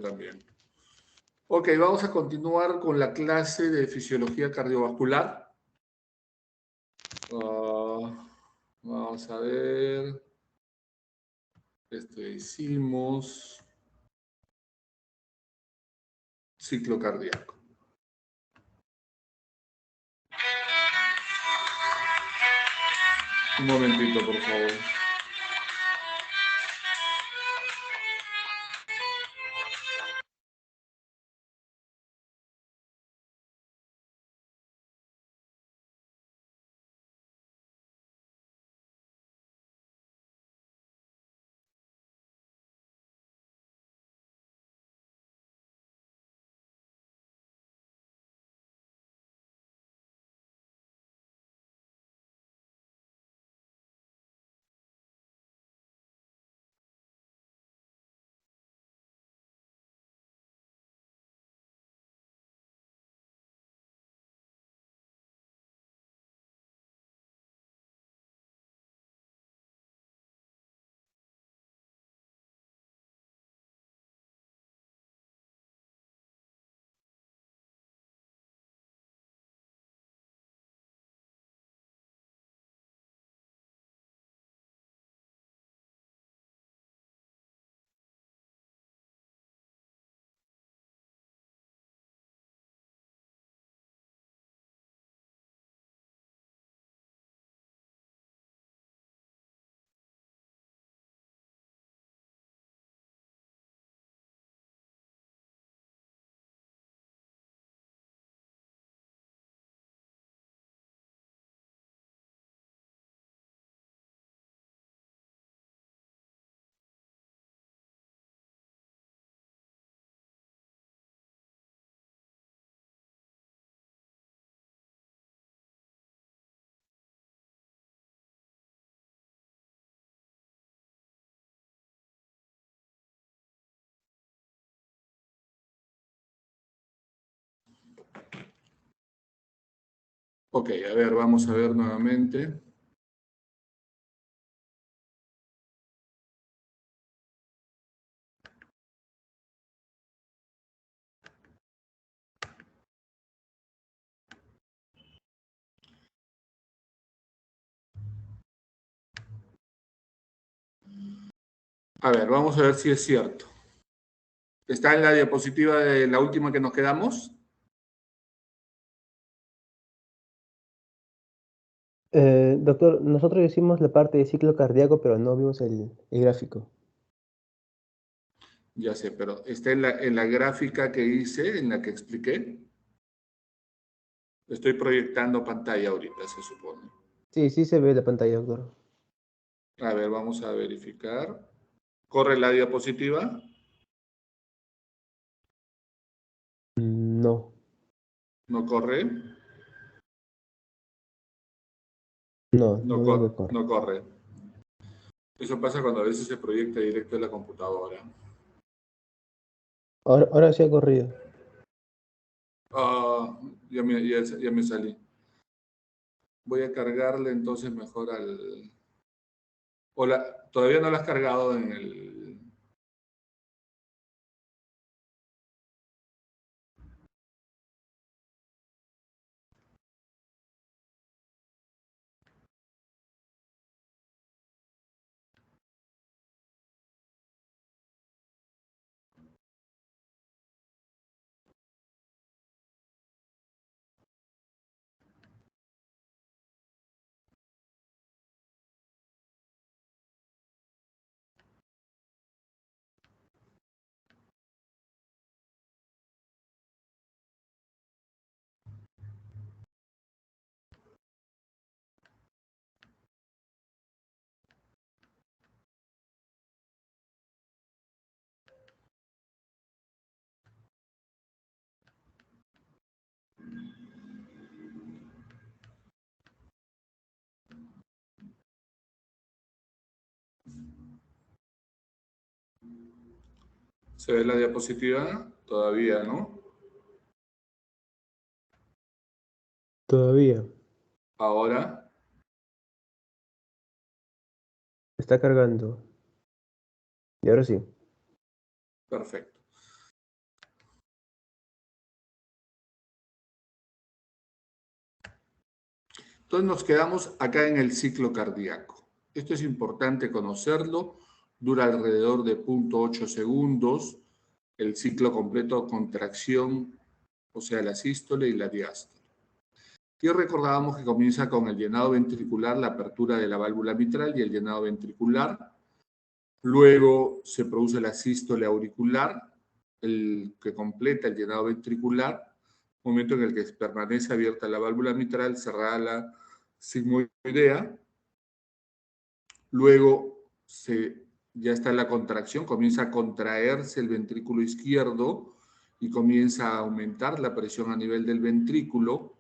también. Ok, vamos a continuar con la clase de fisiología cardiovascular. Vamos a ver. Esto hicimos. Ciclo cardíaco. Un momentito, por favor. Ok, a ver, vamos a ver nuevamente. A ver, vamos a ver si es cierto. ¿Está en la diapositiva de la última que nos quedamos? Doctor, nosotros hicimos la parte de ciclo cardíaco, pero no vimos el gráfico. Ya sé, pero está en la gráfica que hice, en la que expliqué. Estoy proyectando pantalla ahorita, se supone. Sí, sí se ve la pantalla, doctor. A ver, vamos a verificar. ¿Corre la diapositiva? No, ¿No corre? no veo que corre. No corre. Eso pasa cuando a veces se proyecta directo en la computadora. Ahora sí ha corrido. Ah, ya me salí. Voy a cargarle entonces mejor al... Todavía no la has cargado en el... ¿Se ve la diapositiva? Todavía, ¿no? Todavía. Ahora, Está cargando. Y ahora sí. perfecto. Entonces nos quedamos acá en el ciclo cardíaco. Esto es importante conocerlo. Dura alrededor de 0.8 segundos. El ciclo completo, contracción, o sea, la sístole y la diástole. Y recordábamos que comienza con el llenado ventricular, la apertura de la válvula mitral y el llenado ventricular. Luego se produce la sístole auricular, el que completa el llenado ventricular, momento en el que permanece abierta la válvula mitral, cerrada la sigmoidea. Luego ya está la contracción, comienza a contraerse el ventrículo izquierdo y comienza a aumentar la presión a nivel del ventrículo.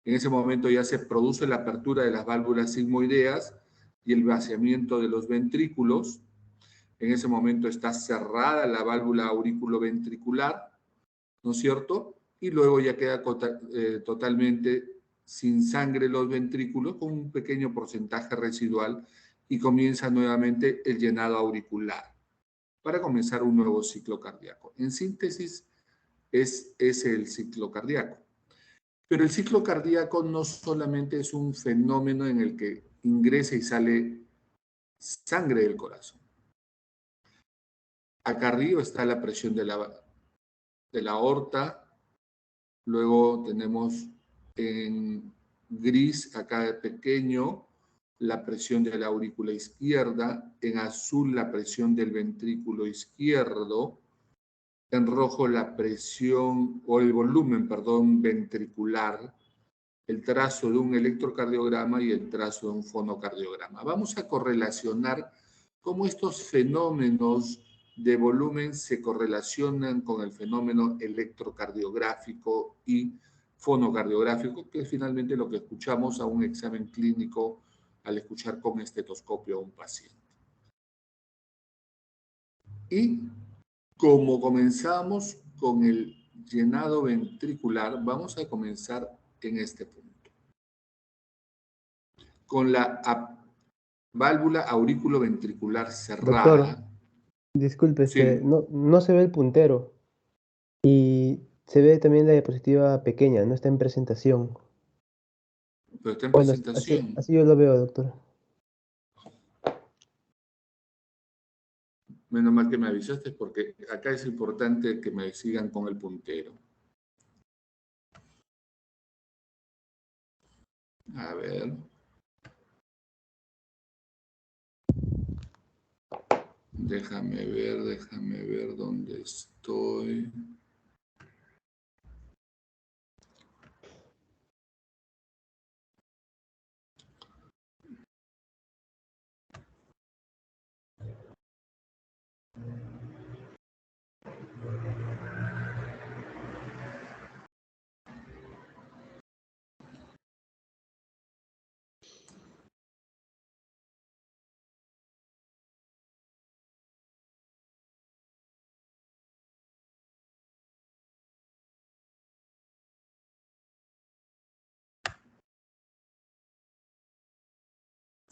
En ese momento ya se produce la apertura de las válvulas sigmoideas y el vaciamiento de los ventrículos. En ese momento está cerrada la válvula auriculoventricular, ¿no es cierto? Y luego ya queda totalmente sin sangre los ventrículos con un pequeño porcentaje residual y comienza nuevamente el llenado auricular para comenzar un nuevo ciclo cardíaco. En síntesis, es ese el ciclo cardíaco. Pero el ciclo cardíaco no solamente es un fenómeno en el que ingresa y sale sangre del corazón. Acá arriba está la presión de la aorta, luego tenemos en gris, acá pequeño, la presión de la aurícula izquierda, en azul la presión del ventrículo izquierdo, en rojo la presión o el volumen, perdón, ventricular, el trazo de un electrocardiograma y el trazo de un fonocardiograma. Vamos a correlacionar cómo estos fenómenos de volumen se correlacionan con el fenómeno electrocardiográfico y fonocardiográfico, que es finalmente lo que escuchamos a un examen clínico al escuchar con estetoscopio a un paciente. Y como comenzamos con el llenado ventricular, vamos a comenzar en este punto. Con la válvula auriculoventricular Doctor, cerrada. disculpe, Sí, no se ve el puntero y se ve también la diapositiva pequeña, no está en presentación. pero está en Bueno, así, presentación. así yo lo veo, doctor. Menos mal que me avisaste porque acá es importante que me sigan con el puntero. A ver. Déjame ver dónde estoy.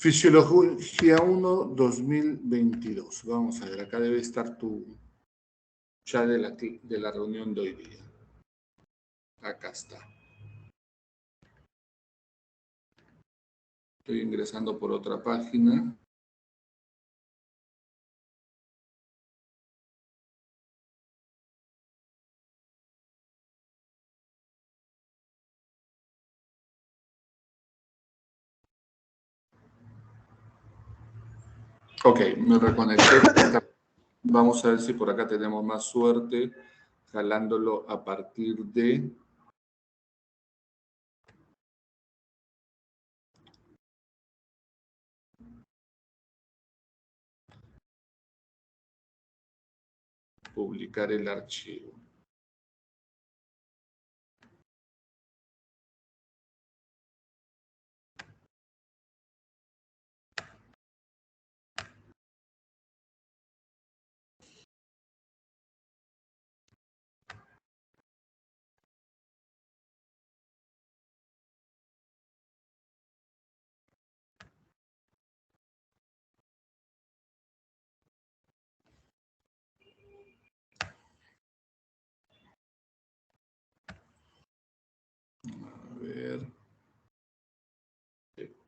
Fisiología 1 2022. Vamos a ver, acá debe estar tu chat de la reunión de hoy día. Acá está. Estoy ingresando por otra página. Ok, me reconecté. Vamos a ver si por acá tenemos más suerte, jalándolo a partir de... publicar el archivo.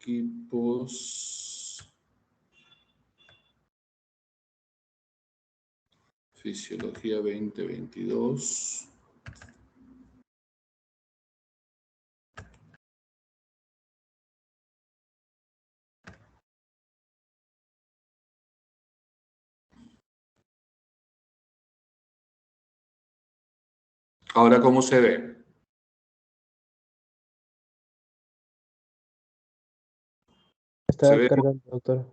equipos, Fisiología 2022. Ahora, ¿cómo se ve? ¿Se Está ve? cargando, doctor. ¿Está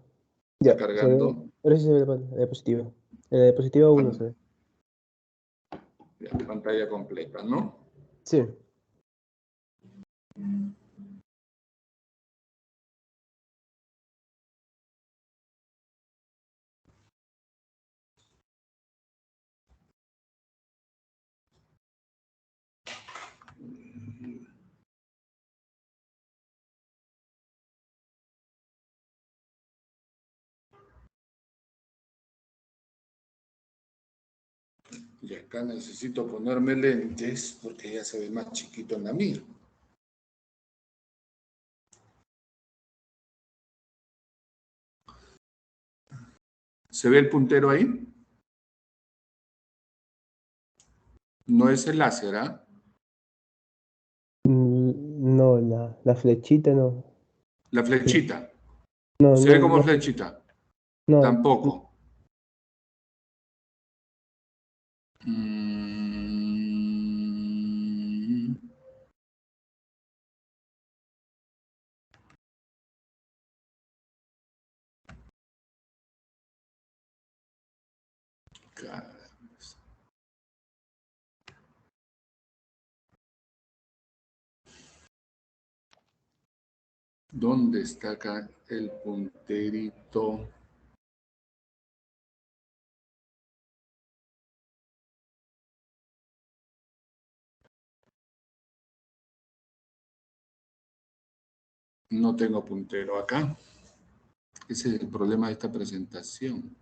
Ya, se ve. cargando? Ahora sí se ve la diapositiva. La diapositiva 1 se ve. Ya, pantalla completa, ¿no? Sí. Y acá necesito ponerme lentes porque ya se ve más chiquito en la mía. ¿Se ve el puntero ahí? No es el láser, ¿ah? No, la flechita no. La flechita. No, ¿Se ve no, como no. flechita? No. Tampoco. Mm. Caramba. ¿Dónde está acá el punterito? No tengo puntero acá. Ese es el problema de esta presentación.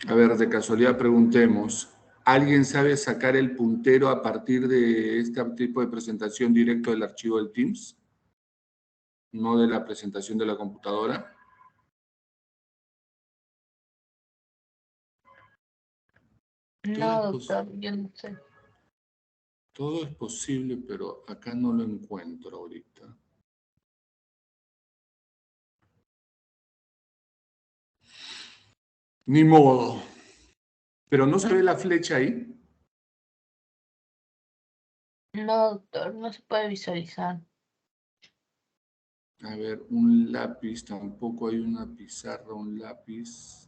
A ver, de casualidad preguntemos, ¿alguien sabe sacar el puntero a partir de este tipo de presentación directo del archivo del Teams? No de la presentación de la computadora. No, doctor, yo no sé. Todo es posible, pero acá no lo encuentro ahorita. Ni modo. Pero no se ve la flecha ahí. No, doctor, no se puede visualizar. A ver, un lápiz, tampoco hay una pizarra, un lápiz.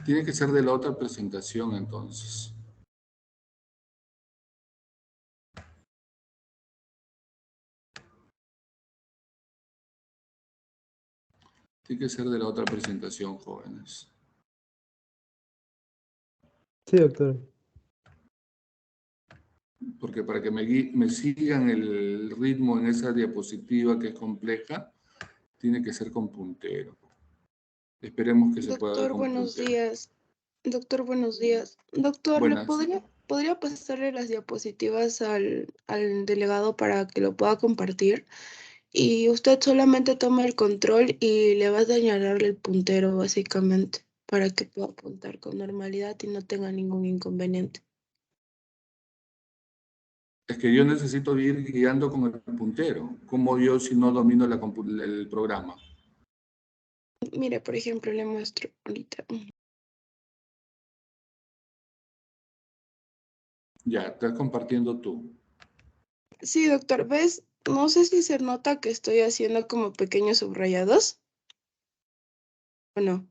Tiene que ser de la otra presentación entonces. Tiene que ser de la otra presentación, jóvenes. Sí, doctor. Porque para que me sigan el ritmo en esa diapositiva que es compleja, tiene que ser con puntero. Esperemos que se pueda ver Doctor, con buenos puntero. días. Doctor, buenos días. Doctor, ¿le Buenas. podría pasarle las diapositivas al delegado para que lo pueda compartir? Y usted solamente toma el control y le va a señalarle el puntero, básicamente, para que pueda apuntar con normalidad y no tenga ningún inconveniente. Es que yo necesito ir guiando con el puntero. ¿Cómo yo si no domino el programa? Mire, por ejemplo, le muestro ahorita. Ya, estás compartiendo tú. Sí, doctor, ¿ves? No sé si se nota que estoy haciendo como pequeños subrayados. ¿O no?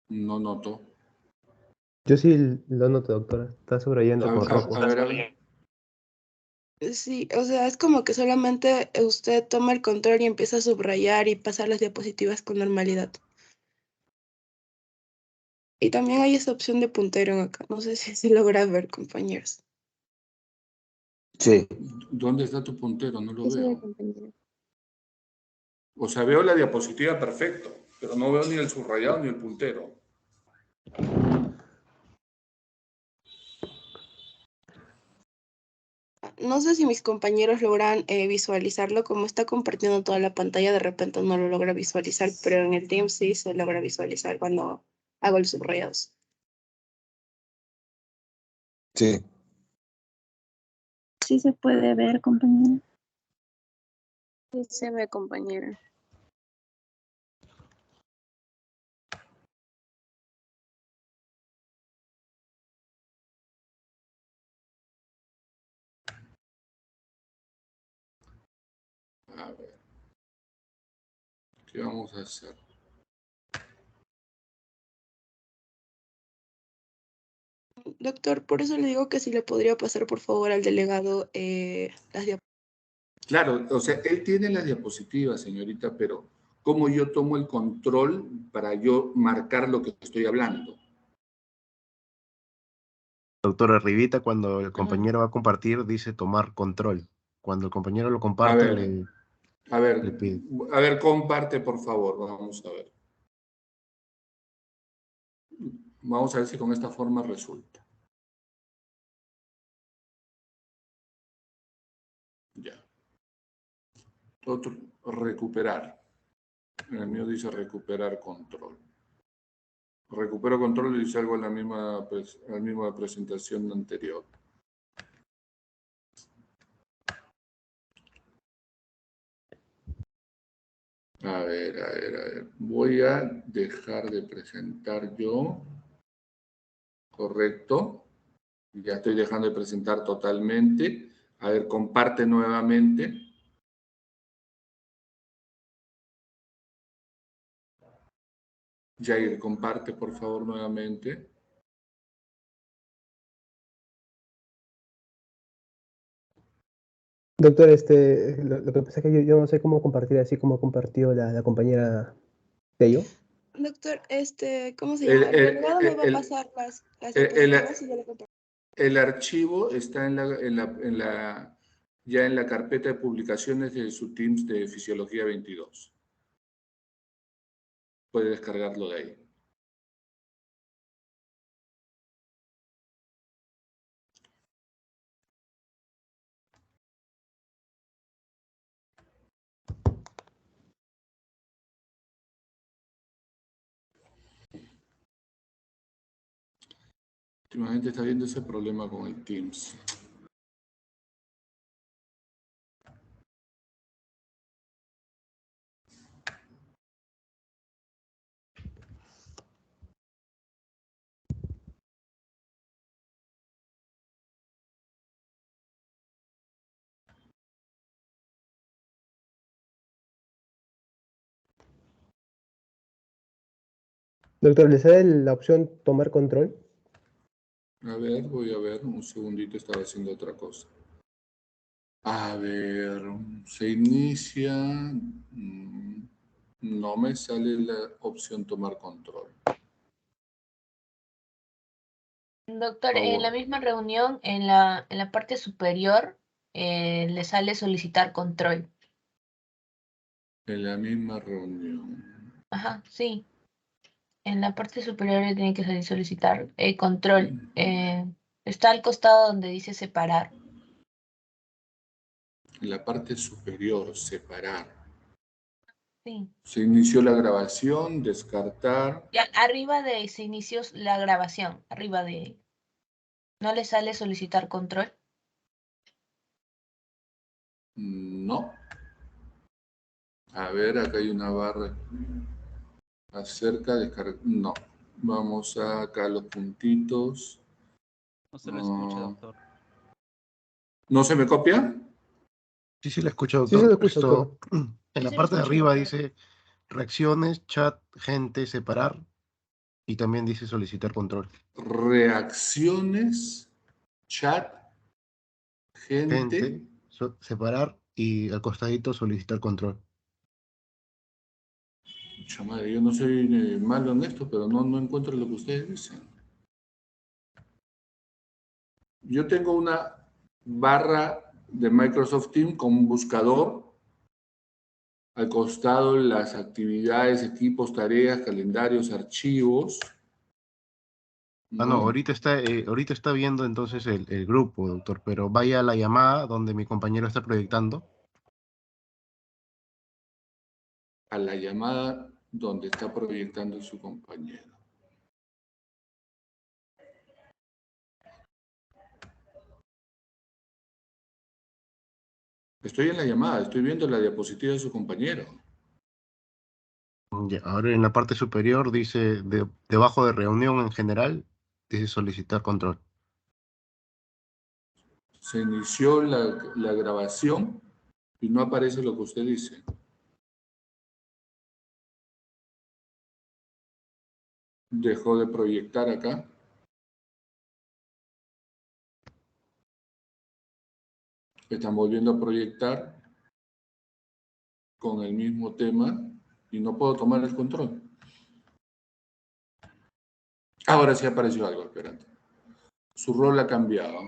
No noto. Yo sí lo noto, doctora. Está subrayando A, con a- rojo. a ver, a ver. Sí, o sea, es como que solamente usted toma el control y empieza a subrayar y pasar las diapositivas con normalidad. Y también hay esa opción de puntero acá. No sé si se logra ver, compañeros. Sí. ¿Dónde está tu puntero? No lo Sí, señor veo. compañero. O sea, veo la diapositiva perfecto, pero no veo ni el subrayado ni el puntero. No sé si mis compañeros logran visualizarlo, como está compartiendo toda la pantalla, de repente no lo logra visualizar, pero en el Teams sí se logra visualizar cuando hago los subrayados. Sí. Sí se puede ver, compañero. Sí se ve, compañera. A ver. ¿Qué vamos a hacer? Doctor, por eso le digo que si le podría pasar por favor al delegado las diapositivas. Claro, o sea, él tiene las diapositivas, señorita, pero ¿cómo yo tomo el control para yo marcar lo que estoy hablando? Doctor, arribita, cuando el compañero va a compartir, dice tomar control. Cuando el compañero lo A comparte, ver, le pide. a ver, comparte, por favor, vamos a ver. Vamos a ver si con esta forma resulta. Ya. Otro, recuperar. En el mío dice recuperar control. Recupero control y dice algo en la misma presentación anterior. A ver, a ver, a ver. Voy a dejar de presentar yo. Correcto. Ya estoy dejando de presentar totalmente. A ver, comparte nuevamente. Jair, comparte por favor nuevamente. Doctor, lo que pasa es que yo no sé cómo compartir así como compartió la compañera Tello. Doctor, ¿cómo se El, llama? El el- delegado me va a el- pasar las el- diapositivas y yo le comparto. el archivo está ya en la carpeta de publicaciones de su Teams de Fisiología 22. Puede descargarlo de ahí. Últimamente está viendo ese problema con el Teams. Doctor, ¿le sale la opción tomar control? A ver, voy a ver, un segundito, estaba haciendo otra cosa. A ver, se inicia. No me sale la opción tomar control. Doctor, Por en la favor, misma reunión, en la parte superior, le sale solicitar control. en la misma reunión. Ajá, sí. En la parte superior le tiene que salir solicitar control. Está al costado donde dice separar. En la parte superior, separar. Sí. Se inició la grabación, descartar. Ya, arriba de se inició la grabación. Arriba de. ¿No le sale solicitar control? No. A ver, acá hay una barra. Acerca, descargar. No. Vamos a acá los puntitos. No se lo escucha, doctor. ¿No se me copia? Sí, sí, le escucho, Sí, se doctor. lo escucho, doctor. En Sí la se lo parte de escucha, arriba doctor. dice reacciones, chat, gente, separar. Y también dice solicitar control. Reacciones, chat, gente. Gente, separar y al costadito solicitar control. Mucha madre, yo no soy malo en esto, pero no encuentro lo que ustedes dicen. Yo tengo una barra de Microsoft Teams con un buscador. Al costado las actividades, equipos, tareas, calendarios, archivos. No, ¿No? ahorita está viendo entonces el grupo, doctor, pero vaya a la llamada donde mi compañero está proyectando. A la llamada donde está proyectando su compañero. Estoy en la llamada, estoy viendo la diapositiva de su compañero. Ya, ahora en la parte superior dice, debajo de reunión en general, dice solicitar control. Se inició la grabación y no aparece lo que usted dice. Dejó de proyectar acá. Están volviendo a proyectar con el mismo tema y no puedo tomar el control. Ahora sí apareció algo, espérate. Su rol ha cambiado.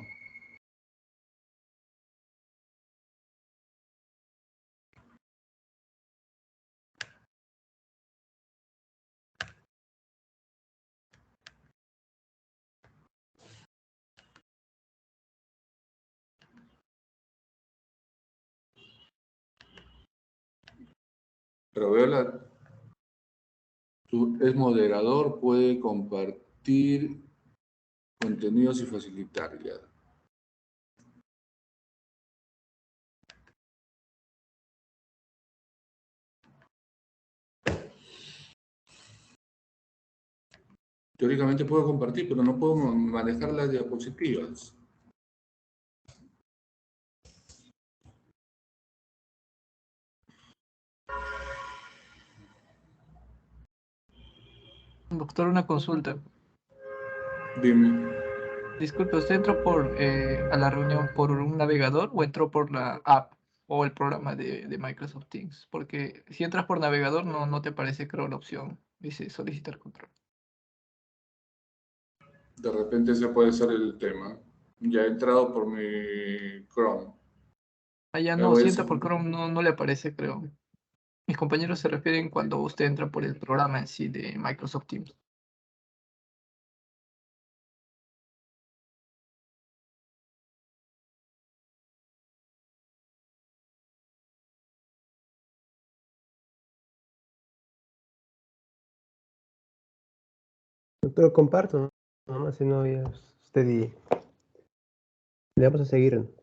Pero veo es moderador, puede compartir contenidos y facilitar ya. Teóricamente puedo compartir, pero no puedo manejar las diapositivas. Doctor, una consulta. Dime. Disculpe, ¿usted entró a la reunión por un navegador o entró por la app o el programa de Microsoft Teams? Porque si entras por navegador no te aparece, creo, la opción. Dice solicitar control. De repente ese puede ser el tema. Ya he entrado por mi Chrome. Allá Me no, voy a si entra hacer- por Chrome no le aparece, creo. Mis compañeros se refieren cuando usted entra por el programa en sí de Microsoft Teams. Doctor, comparto, nomás si no ya usted y le vamos a seguir.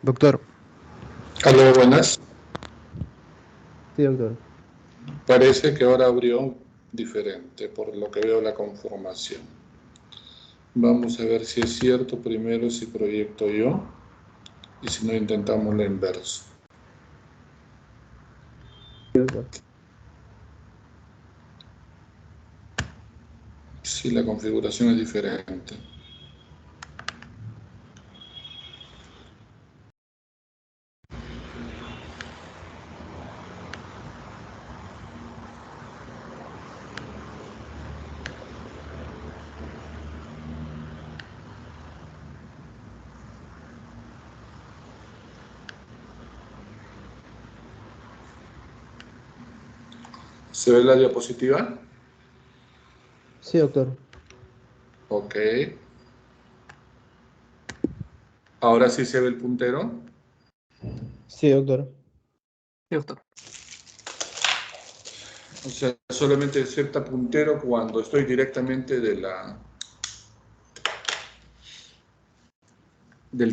Doctor. Aló, buenas. Sí, doctor. Parece que ahora abrió diferente, por lo que veo la conformación. Vamos a ver si es cierto primero si proyecto yo, y si no intentamos la inversa. Sí, doctor. Si la configuración es diferente. ¿Se ve la diapositiva? Sí, doctor. Ok. ¿Ahora sí se ve el puntero? Sí, doctor. Sí, doctor. O sea, solamente acepta puntero cuando estoy directamente del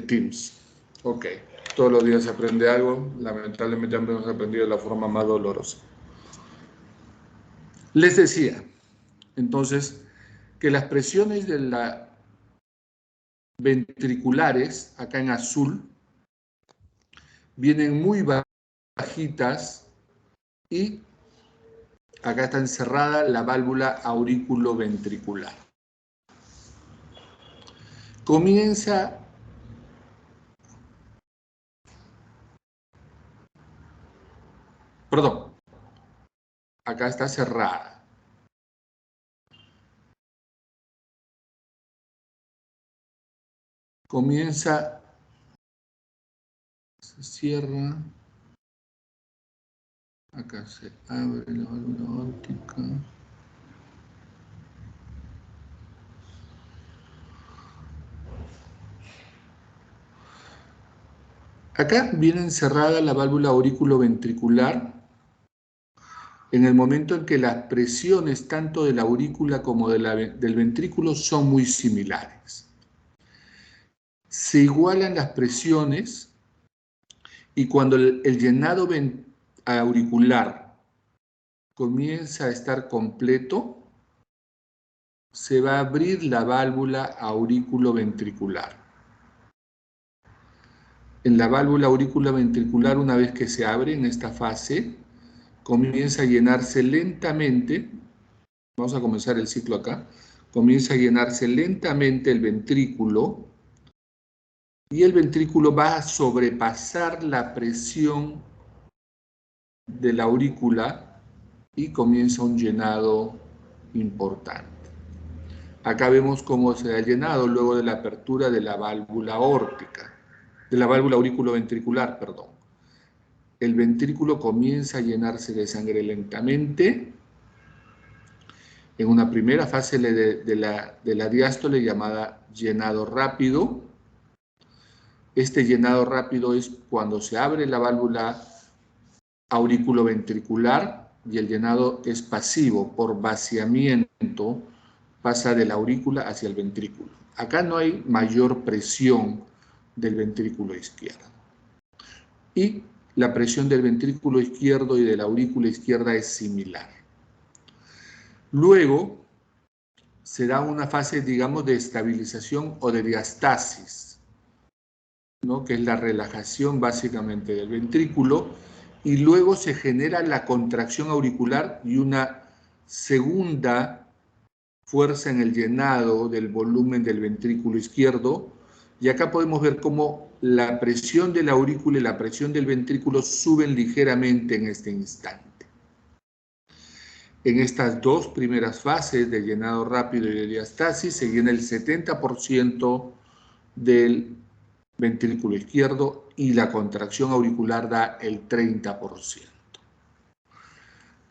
Teams. Ok. Todos los días se aprende algo. Lamentablemente hemos aprendido de la forma más dolorosa. Les decía, entonces, que las presiones de la ventriculares, acá en azul, vienen muy bajitas y acá está encerrada la válvula auriculoventricular. Comienza perdón, acá está cerrada. Comienza, se cierra, acá se abre la válvula óptica. Acá viene encerrada la válvula auriculoventricular en el momento en que las presiones tanto de la aurícula como del ventrículo son muy similares. Se igualan las presiones y cuando el llenado auricular comienza a estar completo, se va a abrir la válvula auriculoventricular. En la válvula auriculoventricular, una vez que se abre en esta fase, comienza a llenarse lentamente, vamos a comenzar el ciclo acá, comienza a llenarse lentamente el ventrículo y el ventrículo va a sobrepasar la presión de la aurícula y comienza un llenado importante. Acá vemos cómo se ha llenado luego de la apertura de la válvula aórtica, de la válvula auriculoventricular, perdón. El ventrículo comienza a llenarse de sangre lentamente en una primera fase de la diástole llamada llenado rápido. Este llenado rápido es cuando se abre la válvula auriculoventricular y el llenado es pasivo por vaciamiento, pasa de la aurícula hacia el ventrículo. Acá no hay mayor presión del ventrículo izquierdo. Y la presión del ventrículo izquierdo y de la aurícula izquierda es similar. Luego se da una fase, digamos, de estabilización o de diastasis, ¿no? Que es la relajación básicamente del ventrículo, y luego se genera la contracción auricular y una segunda fuerza en el llenado del volumen del ventrículo izquierdo, y acá podemos ver cómo la presión de la aurícula y la presión del ventrículo suben ligeramente en este instante. En estas dos primeras fases de llenado rápido y de diastasis se llena el 70% del ventrículo izquierdo y la contracción auricular da el 30%.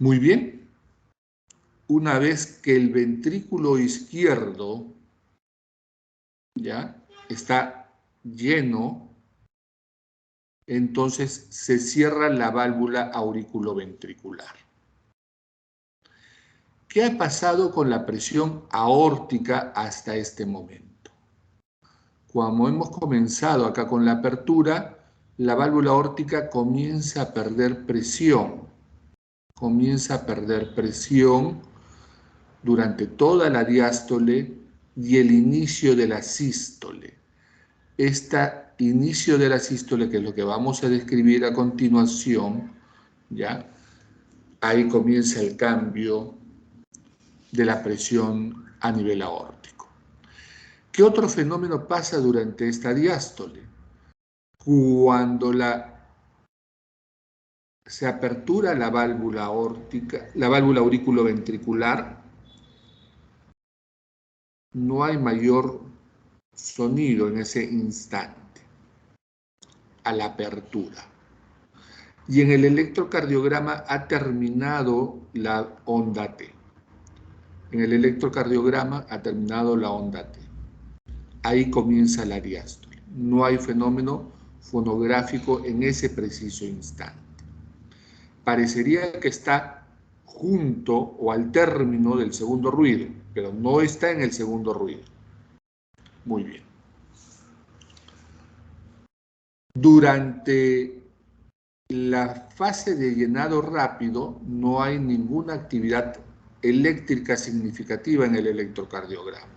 Muy bien. Una vez que el ventrículo izquierdo ya está lleno, entonces se cierra la válvula auriculoventricular. ¿Qué ha pasado con la presión aórtica hasta este momento? Como hemos comenzado acá con la apertura, la válvula aórtica comienza a perder presión. Comienza a perder presión durante toda la diástole y el inicio de la sístole. Este inicio de la sístole, que es lo que vamos a describir a continuación, ¿ya? Ahí comienza el cambio de la presión a nivel aórtico. ¿Qué otro fenómeno pasa durante esta diástole? Cuando se apertura la válvula aórtica, la válvula auriculoventricular, no hay mayor sonido en ese instante, a la apertura. Y en el electrocardiograma ha terminado la onda T. En el electrocardiograma ha terminado la onda T. Ahí comienza la diástole. No hay fenómeno fonográfico en ese preciso instante. Parecería que está junto o al término del segundo ruido, pero no está en el segundo ruido. Muy bien. Durante la fase de llenado rápido no hay ninguna actividad eléctrica significativa en el electrocardiograma.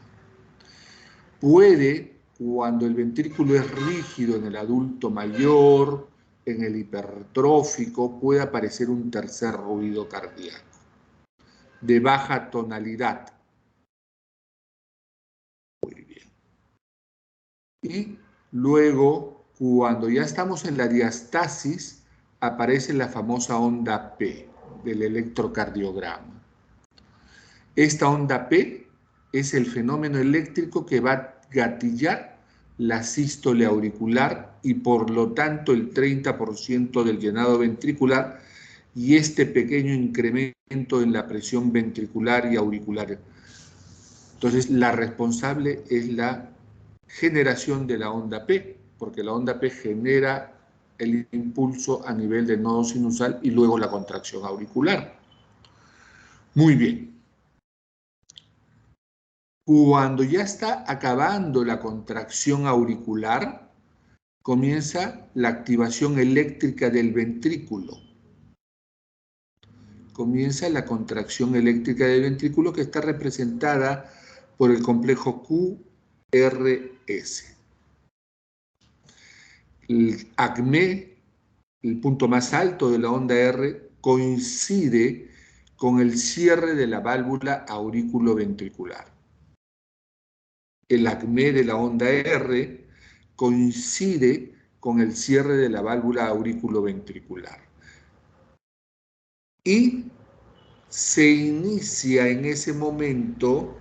Puede, cuando el ventrículo es rígido en el adulto mayor, en el hipertrófico, puede aparecer un tercer ruido cardíaco de baja tonalidad. Muy bien. Y luego, cuando ya estamos en la diastasis, aparece la famosa onda P del electrocardiograma. Esta onda P es el fenómeno eléctrico que va a gatillar la sístole auricular y por lo tanto el 30% del llenado ventricular y este pequeño incremento en la presión ventricular y auricular. Entonces, la responsable es la generación de la onda P, porque la onda P genera el impulso a nivel del nodo sinusal y luego la contracción auricular. Muy bien. Cuando ya está acabando la contracción auricular, comienza la activación eléctrica del ventrículo. Comienza la contracción eléctrica del ventrículo que está representada por el complejo QRS. El ACME, el punto más alto de la onda R, coincide con el cierre de la válvula auriculoventricular. El ACME de la onda R coincide con el cierre de la válvula auriculoventricular. Y se inicia en ese momento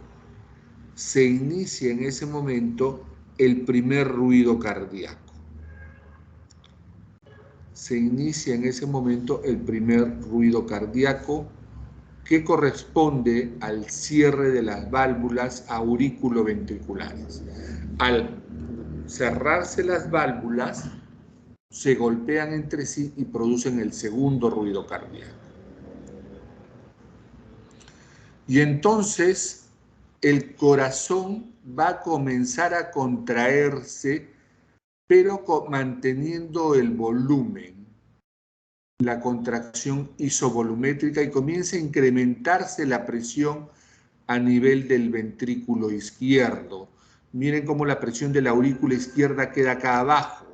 el primer ruido cardíaco. Se inicia en ese momento el primer ruido cardíaco que corresponde al cierre de las válvulas auriculoventriculares. Al cerrarse las válvulas, se golpean entre sí y producen el segundo ruido cardíaco. Y entonces el corazón va a comenzar a contraerse, pero manteniendo el volumen, la contracción isovolumétrica, y comienza a incrementarse la presión a nivel del ventrículo izquierdo. Miren cómo la presión de la aurícula izquierda queda acá abajo.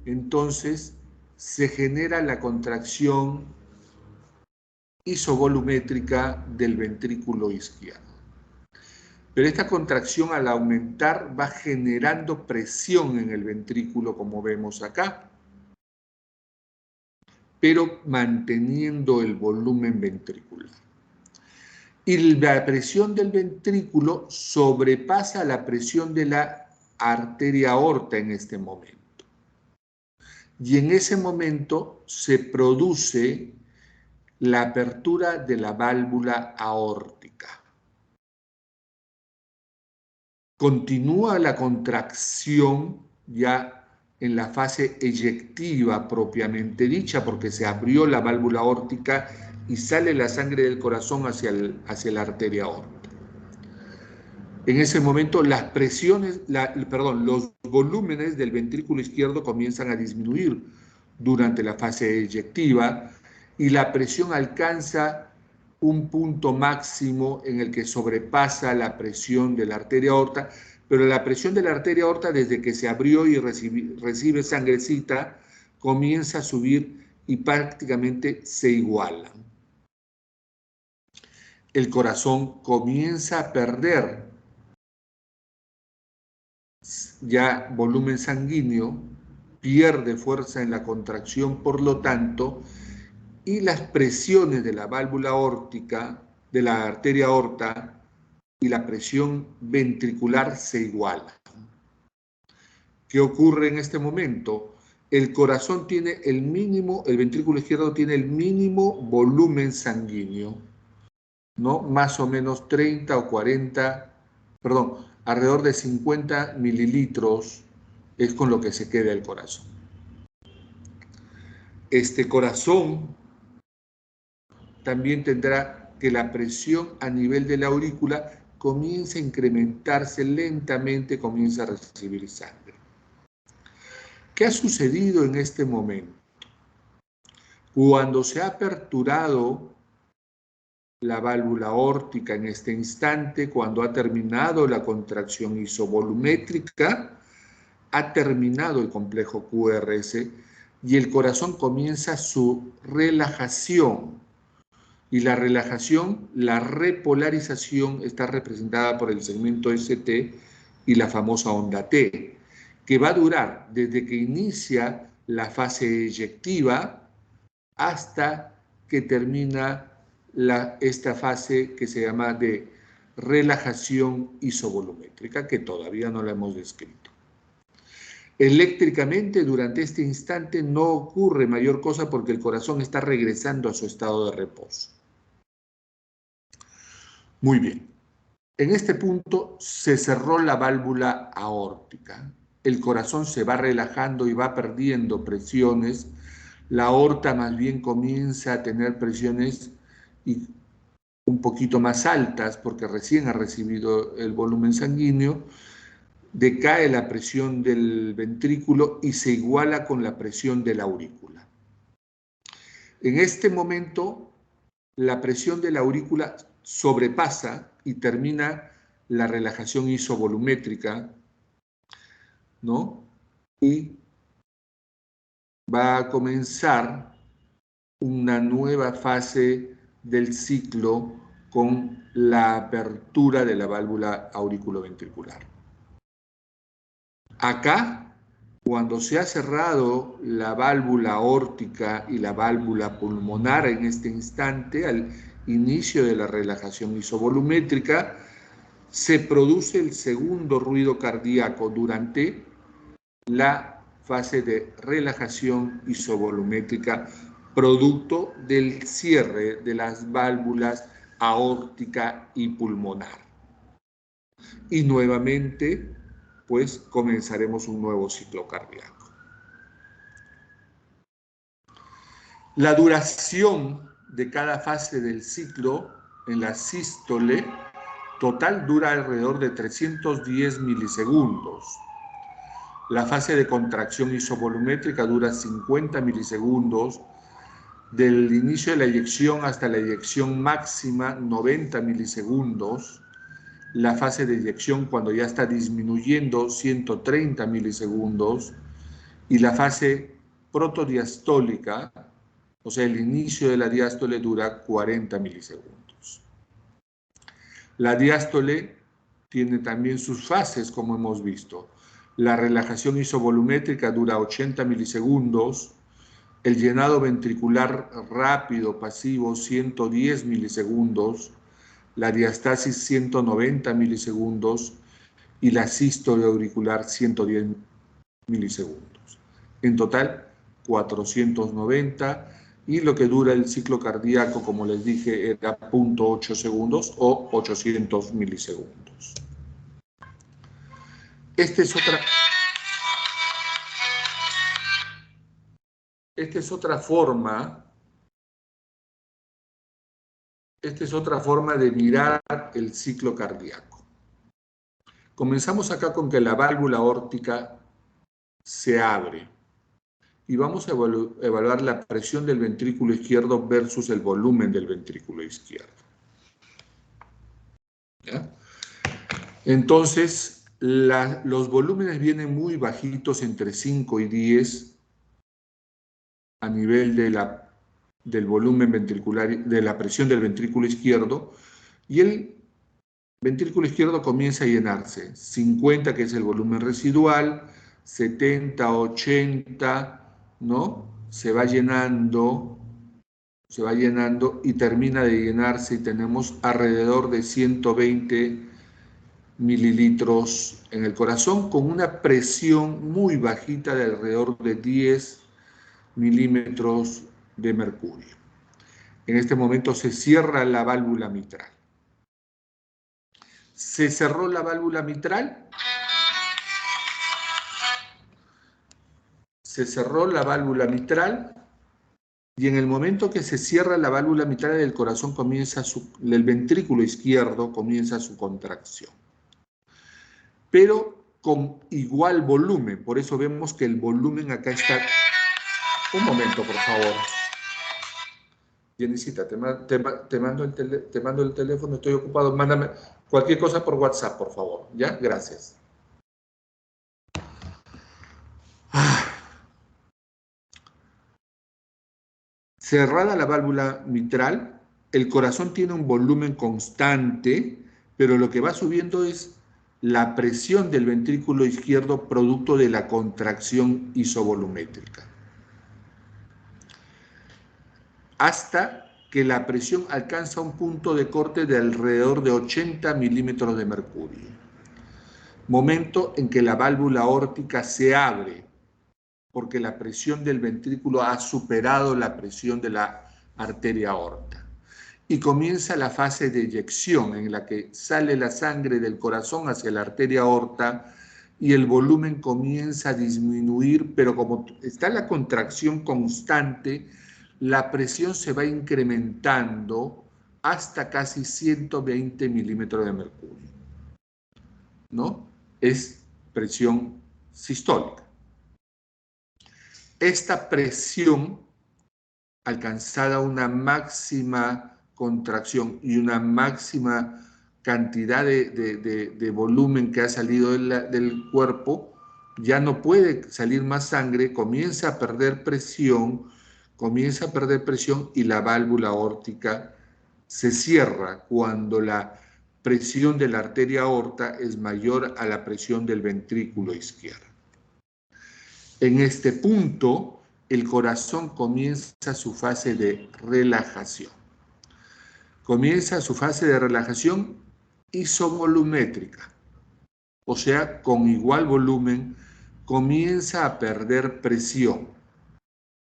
Entonces se genera la contracción isovolumétrica del ventrículo izquierdo. Pero esta contracción al aumentar va generando presión en el ventrículo, como vemos acá, pero manteniendo el volumen ventricular. Y la presión del ventrículo sobrepasa la presión de la arteria aorta en este momento. Y en ese momento se produce la apertura de la válvula aórtica. Continúa la contracción ya en la fase eyectiva propiamente dicha, porque se abrió la válvula aórtica y sale la sangre del corazón hacia la arteria aorta. En ese momento las presiones, los volúmenes del ventrículo izquierdo comienzan a disminuir durante la fase eyectiva y la presión alcanza un punto máximo en el que sobrepasa la presión de la arteria aorta, pero la presión de la arteria aorta desde que se abrió y recibe sangrecita comienza a subir y prácticamente se igualan. El corazón comienza a perder ya volumen sanguíneo, pierde fuerza en la contracción, por lo tanto, y las presiones de la válvula aórtica, de la arteria aorta y la presión ventricular se igualan. ¿Qué ocurre en este momento? El corazón tiene el mínimo, el ventrículo izquierdo tiene el mínimo volumen sanguíneo, ¿no? Más o menos 30 o 40, perdón, alrededor de 50 mililitros es con lo que se queda el corazón. Este corazón también tendrá que la presión a nivel de la aurícula comienza a incrementarse lentamente, comienza a recibir sangre. ¿Qué ha sucedido en este momento? Cuando se ha aperturado la válvula aórtica en este instante, cuando ha terminado la contracción isovolumétrica, ha terminado el complejo QRS y el corazón comienza su relajación. Y la relajación, la repolarización, está representada por el segmento ST y la famosa onda T, que va a durar desde que inicia la fase eyectiva hasta que termina esta fase que se llama de relajación isovolumétrica, que todavía no la hemos descrito. Eléctricamente, durante este instante no ocurre mayor cosa porque el corazón está regresando a su estado de reposo. Muy bien. En este punto se cerró la válvula aórtica. El corazón se va relajando y va perdiendo presiones. La aorta más bien comienza a tener presiones un poquito más altas porque recién ha recibido el volumen sanguíneo. Decae la presión del ventrículo y se iguala con la presión de la aurícula. En este momento, la presión de la aurícula sobrepasa y termina la relajación isovolumétrica, ¿no? Y va a comenzar una nueva fase del ciclo con la apertura de la válvula auriculoventricular. Acá, cuando se ha cerrado la válvula aórtica y la válvula pulmonar en este instante, al inicio de la relajación isovolumétrica, se produce el segundo ruido cardíaco durante la fase de relajación isovolumétrica, producto del cierre de las válvulas aórtica y pulmonar. Y nuevamente, pues comenzaremos un nuevo ciclo cardíaco. La duración de cada fase del ciclo en la sístole total dura alrededor de 310 milisegundos. La fase de contracción isovolumétrica dura 50 milisegundos. Del inicio de la eyección hasta la eyección máxima, 90 milisegundos. La fase de eyección cuando ya está disminuyendo, 130 milisegundos. Y la fase protodiastólica, o sea, el inicio de la diástole dura 40 milisegundos. La diástole tiene también sus fases, como hemos visto. La relajación isovolumétrica dura 80 milisegundos. El llenado ventricular rápido pasivo, 110 milisegundos. La diastasis, 190 milisegundos. Y la sístole auricular, 110 milisegundos. En total, 490. Y lo que dura el ciclo cardíaco, como les dije, era 0.8 segundos o 800 milisegundos. Esta es otra forma de mirar el ciclo cardíaco. Comenzamos acá con que la válvula aórtica se abre y vamos a evaluar la presión del ventrículo izquierdo versus el volumen del ventrículo izquierdo. ¿Ya? Entonces, los volúmenes vienen muy bajitos, entre 5 y 10, a nivel del volumen ventricular, de la presión del ventrículo izquierdo, y el ventrículo izquierdo comienza a llenarse. 50, que es el volumen residual, 70, 80, ¿no? Se va llenando y termina de llenarse y tenemos alrededor de 120 mililitros en el corazón con una presión muy bajita de alrededor de 10 milímetros de mercurio. En este momento se cierra la válvula mitral. Se cerró la válvula mitral. Se cerró la válvula mitral y en el momento que se cierra la válvula mitral del corazón el ventrículo izquierdo comienza su contracción. Pero con igual volumen. Por eso vemos que el volumen acá está... Un momento, por favor. Jenicita, te mando el teléfono, estoy ocupado. Mándame cualquier cosa por WhatsApp, por favor. ¿Ya? Gracias. Cerrada la válvula mitral, el corazón tiene un volumen constante, pero lo que va subiendo es la presión del ventrículo izquierdo producto de la contracción isovolumétrica. Hasta que la presión alcanza un punto de corte de alrededor de 80 milímetros de mercurio. Momento en que la válvula aórtica se abre, porque la presión del ventrículo ha superado la presión de la arteria aorta. Y comienza la fase de eyección, en la que sale la sangre del corazón hacia la arteria aorta y el volumen comienza a disminuir, pero como está la contracción constante, la presión se va incrementando hasta casi 120 milímetros de mercurio, ¿no? Es presión sistólica. Esta presión, alcanzada una máxima contracción y una máxima cantidad de volumen que ha salido del cuerpo, ya no puede salir más sangre, comienza a perder presión y la válvula aórtica se cierra cuando la presión de la arteria aorta es mayor a la presión del ventrículo izquierdo. En este punto, el corazón comienza su fase de relajación. Comienza su fase de relajación isovolumétrica, o sea, con igual volumen, comienza a perder presión.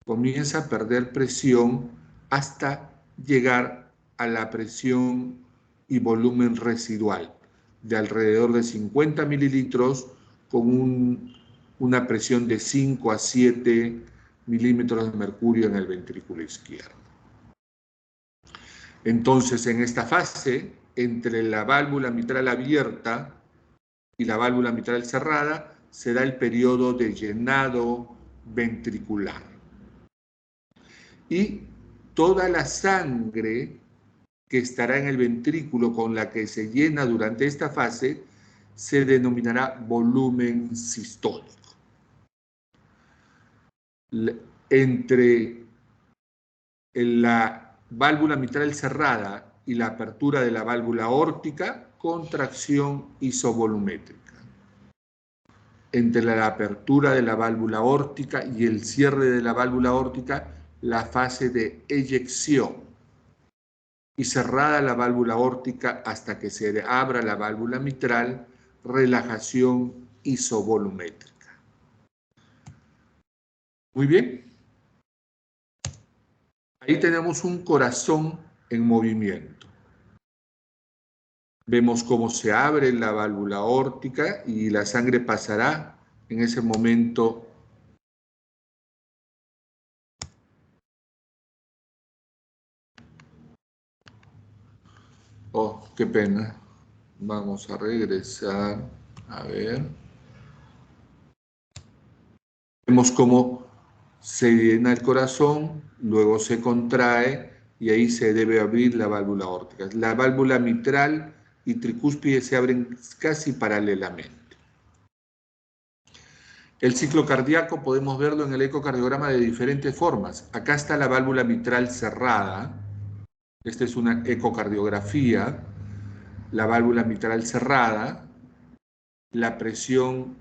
Comienza a perder presión hasta llegar a la presión y volumen residual de alrededor de 50 mililitros con una presión de 5 a 7 milímetros de mercurio en el ventrículo izquierdo. Entonces, en esta fase, entre la válvula mitral abierta y la válvula mitral cerrada, se da el periodo de llenado ventricular. Y toda la sangre que estará en el ventrículo con la que se llena durante esta fase se denominará volumen sistólico. Entre la válvula mitral cerrada y la apertura de la válvula aórtica, contracción isovolumétrica. Entre la apertura de la válvula aórtica y el cierre de la válvula aórtica, la fase de eyección. Y cerrada la válvula aórtica hasta que se abra la válvula mitral, relajación isovolumétrica. Muy bien. Ahí tenemos un corazón en movimiento. Vemos cómo se abre la válvula aórtica y la sangre pasará en ese momento. Oh, qué pena. Vamos a regresar. A ver. Vemos cómo se llena el corazón, luego se contrae y ahí se debe abrir la válvula aórtica. La válvula mitral y tricúspide se abren casi paralelamente. El ciclo cardíaco podemos verlo en el ecocardiograma de diferentes formas. Acá está la válvula mitral cerrada. Esta es una ecocardiografía. La válvula mitral cerrada. La presión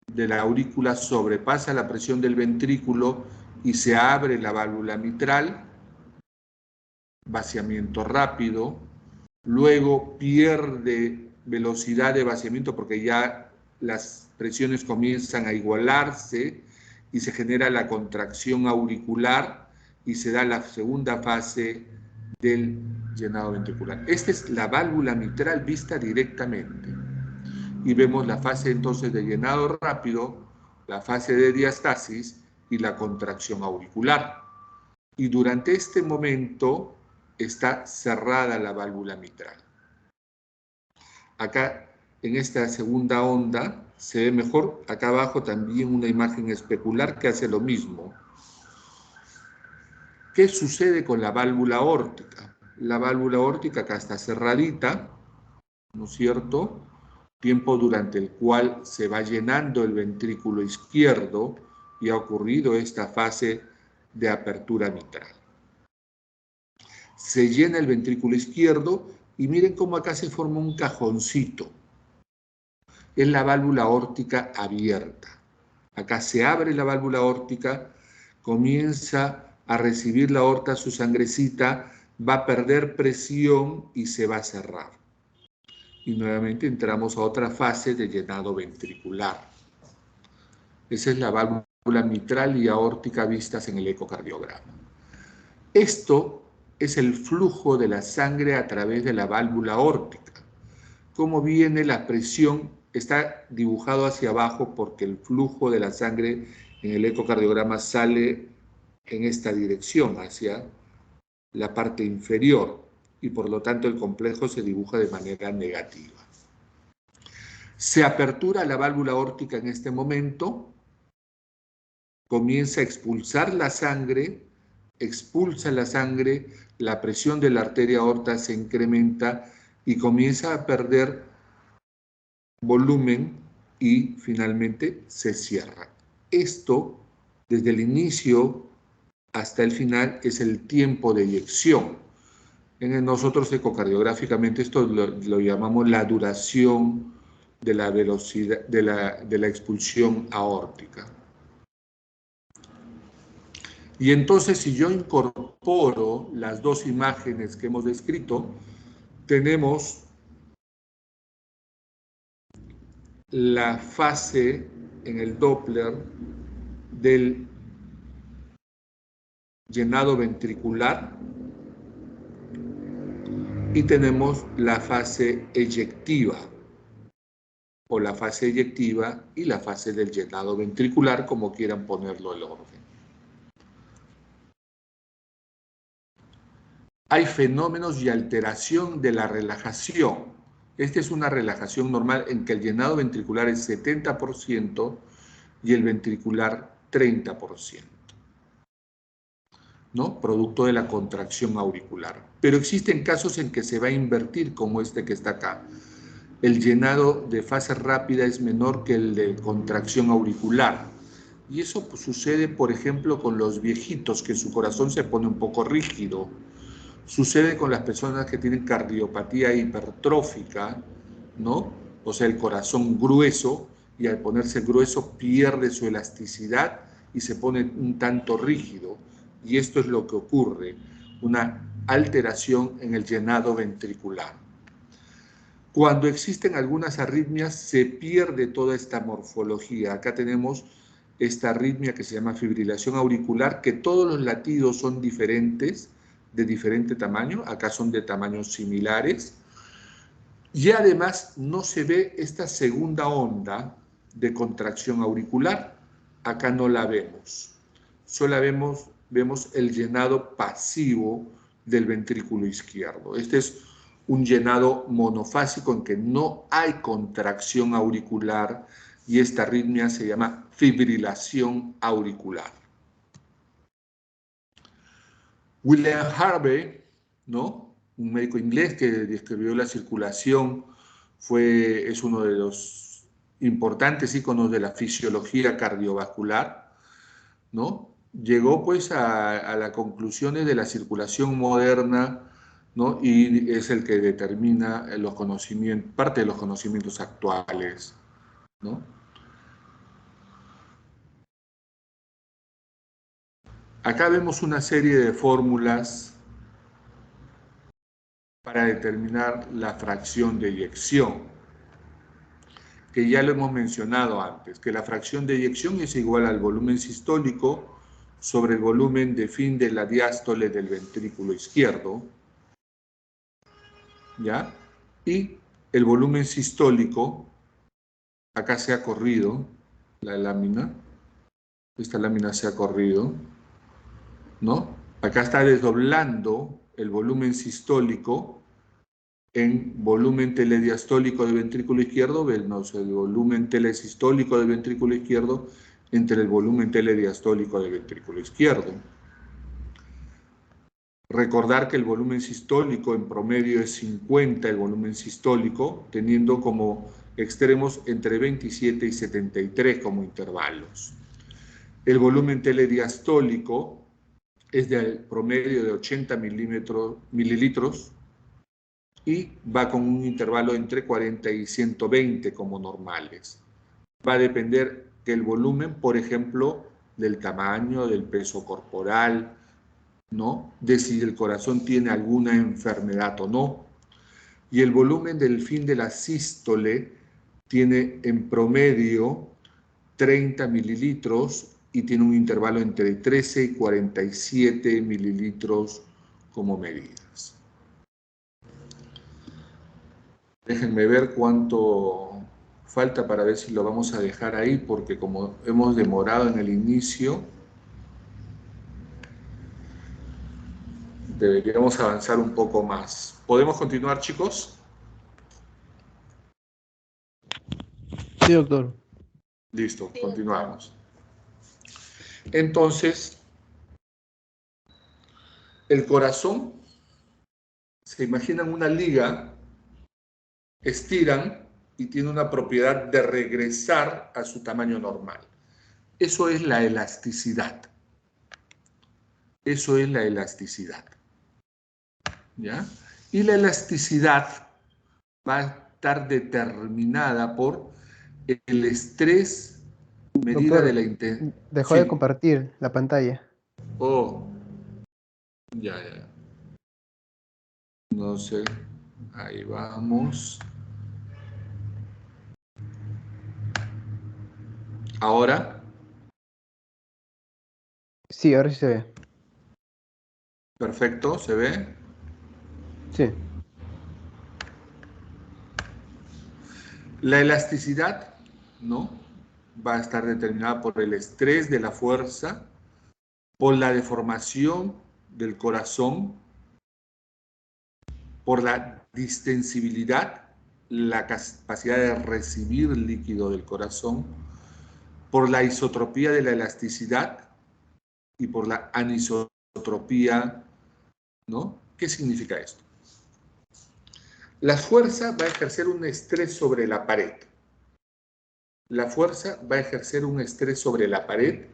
de la aurícula sobrepasa la presión del ventrículo y se abre la válvula mitral. Vaciamiento rápido. Luego pierde velocidad de vaciamiento porque ya las presiones comienzan a igualarse y se genera la contracción auricular y se da la segunda fase del llenado ventricular. Esta es la válvula mitral vista directamente. Y vemos la fase entonces de llenado rápido, la fase de diastasis y la contracción auricular. Y durante este momento está cerrada la válvula mitral. Acá, en esta segunda onda, se ve mejor. Acá abajo también una imagen especular que hace lo mismo. ¿Qué sucede con la válvula aórtica? La válvula aórtica acá está cerradita, ¿no es cierto? Tiempo durante el cual se va llenando el ventrículo izquierdo y ha ocurrido esta fase de apertura mitral. Se llena el ventrículo izquierdo y miren cómo acá se forma un cajoncito. Es la válvula aórtica abierta. Acá se abre la válvula aórtica, comienza a recibir la aorta su sangrecita, va a perder presión y se va a cerrar. Y nuevamente entramos a otra fase de llenado ventricular. Esa es la válvula mitral y aórtica vistas en el ecocardiograma. Esto es el flujo de la sangre a través de la válvula aórtica. Cómo viene la presión, está dibujado hacia abajo porque el flujo de la sangre en el ecocardiograma sale en esta dirección, hacia la parte inferior, y por lo tanto el complejo se dibuja de manera negativa. Se apertura la válvula aórtica en este momento, comienza a expulsar la sangre, expulsa la sangre, la presión de la arteria aorta se incrementa y comienza a perder volumen y finalmente se cierra. Esto, desde el inicio hasta el final, es el tiempo de eyección. Nosotros ecocardiográficamente esto lo llamamos la duración de la velocidad de la expulsión aórtica. Y entonces, si yo incorporo las dos imágenes que hemos descrito, tenemos la fase en el Doppler del llenado ventricular y tenemos la fase eyectiva o la fase eyectiva y la fase del llenado ventricular, como quieran ponerlo el orden. Hay fenómenos y alteración de la relajación. Esta es una relajación normal en que el llenado ventricular es 70% y el ventricular 30%, ¿no? Producto de la contracción auricular. Pero existen casos en que se va a invertir, como este que está acá. El llenado de fase rápida es menor que el de contracción auricular. Y eso pues, sucede, por ejemplo, con los viejitos, que su corazón se pone un poco rígido. Sucede con las personas que tienen cardiopatía hipertrófica, ¿no? O sea, el corazón grueso, y al ponerse grueso pierde su elasticidad y se pone un tanto rígido. Y esto es lo que ocurre, una alteración en el llenado ventricular. Cuando existen algunas arritmias, se pierde toda esta morfología. Acá tenemos esta arritmia que se llama fibrilación auricular, que todos los latidos son diferentes, de diferente tamaño, acá son de tamaños similares, y además no se ve esta segunda onda de contracción auricular, acá no la vemos, solo vemos el llenado pasivo del ventrículo izquierdo. Este es un llenado monofásico en que no hay contracción auricular y esta arritmia se llama fibrilación auricular. William Harvey, ¿no? Un médico inglés que describió la circulación, es uno de los importantes íconos de la fisiología cardiovascular, ¿no? Llegó pues a las conclusiones de la circulación moderna, ¿no? Y es el que determina los conocimientos, parte de los conocimientos actuales, ¿no? Acá vemos una serie de fórmulas para determinar la fracción de eyección, que ya lo hemos mencionado antes, que la fracción de eyección es igual al volumen sistólico sobre el volumen de fin de la diástole del ventrículo izquierdo, ¿ya? Y el volumen sistólico, acá se ha corrido la lámina, esta lámina se ha corrido, ¿no? Acá está desdoblando el volumen sistólico en volumen telediastólico del ventrículo izquierdo versus el volumen telesistólico del ventrículo izquierdo entre el volumen telediastólico del ventrículo izquierdo. Recordar que el volumen sistólico en promedio es 50 el volumen sistólico, teniendo como extremos entre 27 y 73 como intervalos. El volumen telediastólico es de promedio de 80 mililitros y va con un intervalo entre 40 y 120 como normales. Va a depender del volumen, por ejemplo, del tamaño, del peso corporal, ¿no? De si el corazón tiene alguna enfermedad o no. Y el volumen del fin de la sístole tiene en promedio 30 mililitros y tiene un intervalo entre 13 y 47 mililitros como medidas. Déjenme ver cuánto falta para ver si lo vamos a dejar ahí, porque como hemos demorado en el inicio, deberíamos avanzar un poco más. ¿Podemos continuar, chicos? Sí, doctor. Listo, Sí, continuamos. Entonces, el corazón, se imaginan una liga, estiran y tiene una propiedad de regresar a su tamaño normal. Eso es la elasticidad. Eso es la elasticidad. ¿Ya? Y la elasticidad va a estar determinada por el estrés, medida Doctor, de la intensidad. dejó de Sí. compartir la pantalla. Oh, ya. No sé. Ahí vamos. Ahora. Sí, ahora sí se ve. Perfecto, ¿se ve? Sí. La elasticidad, ¿no? Va a estar determinada por el estrés de la fuerza, por la deformación del corazón, por la distensibilidad, la capacidad de recibir líquido del corazón, por la isotropía de la elasticidad y por la anisotropía, ¿no? ¿Qué significa esto? La fuerza va a ejercer un estrés sobre la pared. La fuerza va a ejercer un estrés sobre la pared,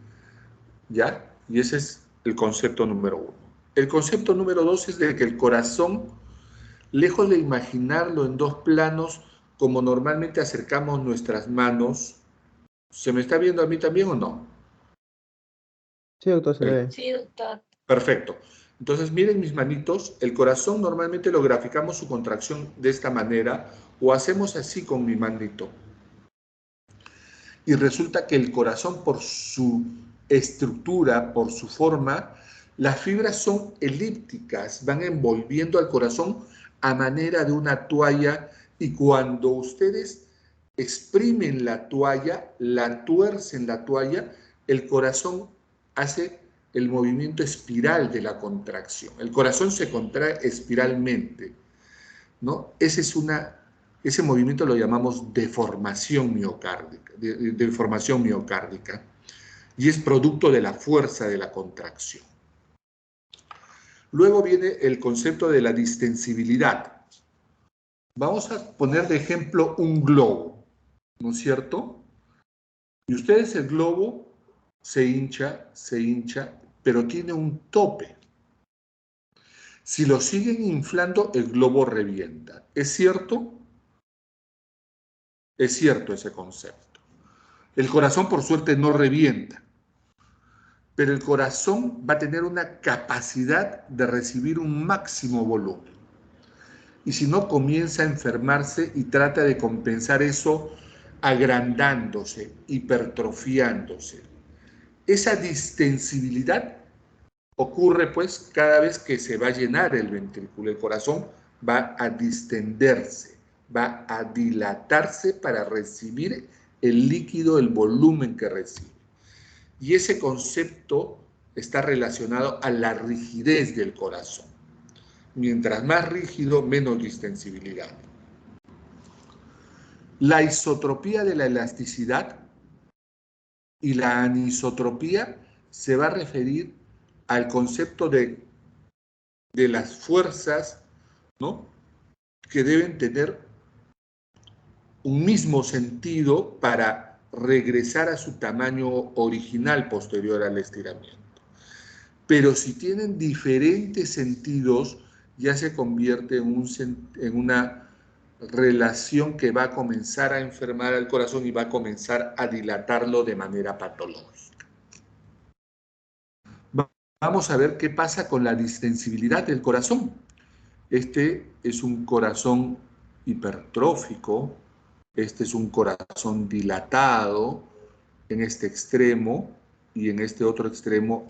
¿ya? Y ese es el concepto número 1. El concepto número 2 es de que el corazón, lejos de imaginarlo en dos planos, como normalmente acercamos nuestras manos, ¿se me está viendo a mí también o no? Sí, doctor, se le ve. Sí, doctor. Perfecto. Entonces, miren mis manitos, el corazón normalmente lo graficamos su contracción de esta manera o hacemos así con mi manito. Y resulta que el corazón, por su estructura, por su forma, las fibras son elípticas, van envolviendo al corazón a manera de una toalla y cuando ustedes exprimen la toalla, la tuercen la toalla, el corazón hace el movimiento espiral de la contracción. El corazón se contrae espiralmente. ¿no? Ese movimiento lo llamamos deformación miocárdica, deformación miocárdica, y es producto de la fuerza de la contracción. Luego viene el concepto de la distensibilidad. Vamos a poner de ejemplo un globo, ¿no es cierto? Y ustedes el globo se hincha, pero tiene un tope. Si lo siguen inflando, el globo revienta. ¿Es cierto? Es cierto ese concepto. El corazón, por suerte, no revienta, pero el corazón va a tener una capacidad de recibir un máximo volumen. Y si no, comienza a enfermarse y trata de compensar eso agrandándose, hipertrofiándose. Esa distensibilidad ocurre pues cada vez que se va a llenar el ventrículo. El corazón va a distenderse, va a dilatarse para recibir el líquido, el volumen que recibe. Y ese concepto está relacionado a la rigidez del corazón. Mientras más rígido, menos distensibilidad. La isotropía de la elasticidad y la anisotropía se va a referir al concepto de las fuerzas, ¿no?, que deben tener un mismo sentido para regresar a su tamaño original posterior al estiramiento. Pero si tienen diferentes sentidos, ya se convierte en una relación que va a comenzar a enfermar al corazón y va a comenzar a dilatarlo de manera patológica. Vamos a ver qué pasa con la distensibilidad del corazón. Este es un corazón hipertrófico, este es un corazón dilatado en este extremo y en este otro extremo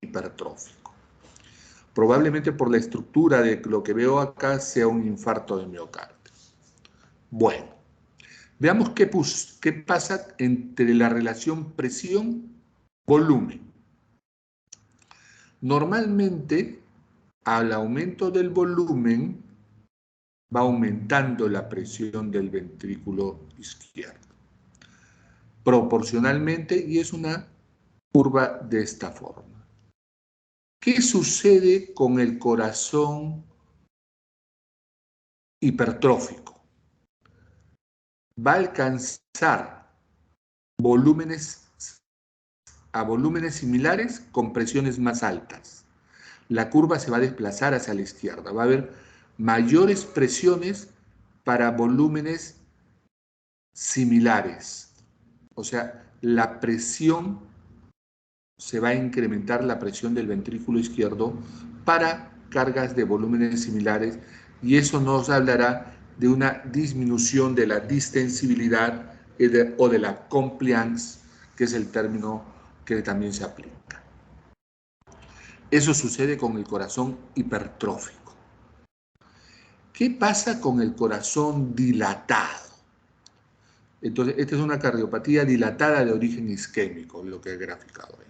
hipertrófico. Probablemente por la estructura de lo que veo acá sea un infarto de miocardio. Bueno, veamos qué pasa entre la relación presión-volumen. Normalmente, al aumento del volumen, va aumentando la presión del ventrículo izquierdo. Proporcionalmente, y es una curva de esta forma. ¿Qué sucede con el corazón hipertrófico? Va a alcanzar volúmenes similares con presiones más altas. La curva se va a desplazar hacia la izquierda. Va a haber mayores presiones para volúmenes similares. O sea, la presión se va a incrementar, la presión del ventrículo izquierdo para cargas de volúmenes similares, y eso nos hablará de una disminución de la distensibilidad o de la compliance, que es el término que también se aplica. Eso sucede con el corazón hipertrófico. ¿Qué pasa con el corazón dilatado? Entonces, esta es una cardiopatía dilatada de origen isquémico, lo que he graficado ahí.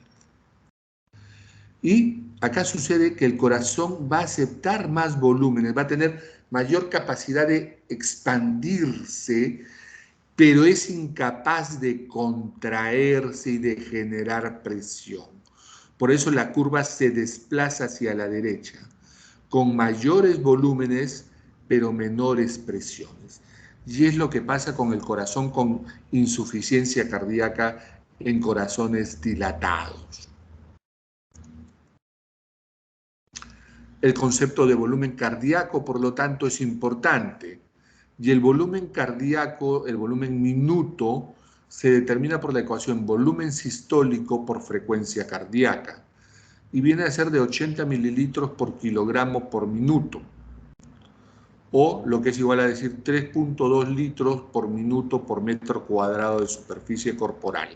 Y acá sucede que el corazón va a aceptar más volúmenes, va a tener mayor capacidad de expandirse, pero es incapaz de contraerse y de generar presión. Por eso la curva se desplaza hacia la derecha, con mayores volúmenes, pero menores presiones. Y es lo que pasa con el corazón con insuficiencia cardíaca en corazones dilatados. El concepto de volumen cardíaco, por lo tanto, es importante. Y el volumen cardíaco, el volumen minuto, se determina por la ecuación volumen sistólico por frecuencia cardíaca. Y viene a ser de 80 mililitros por kilogramo por minuto. O lo que es igual a decir 3.2 litros por minuto por metro cuadrado de superficie corporal.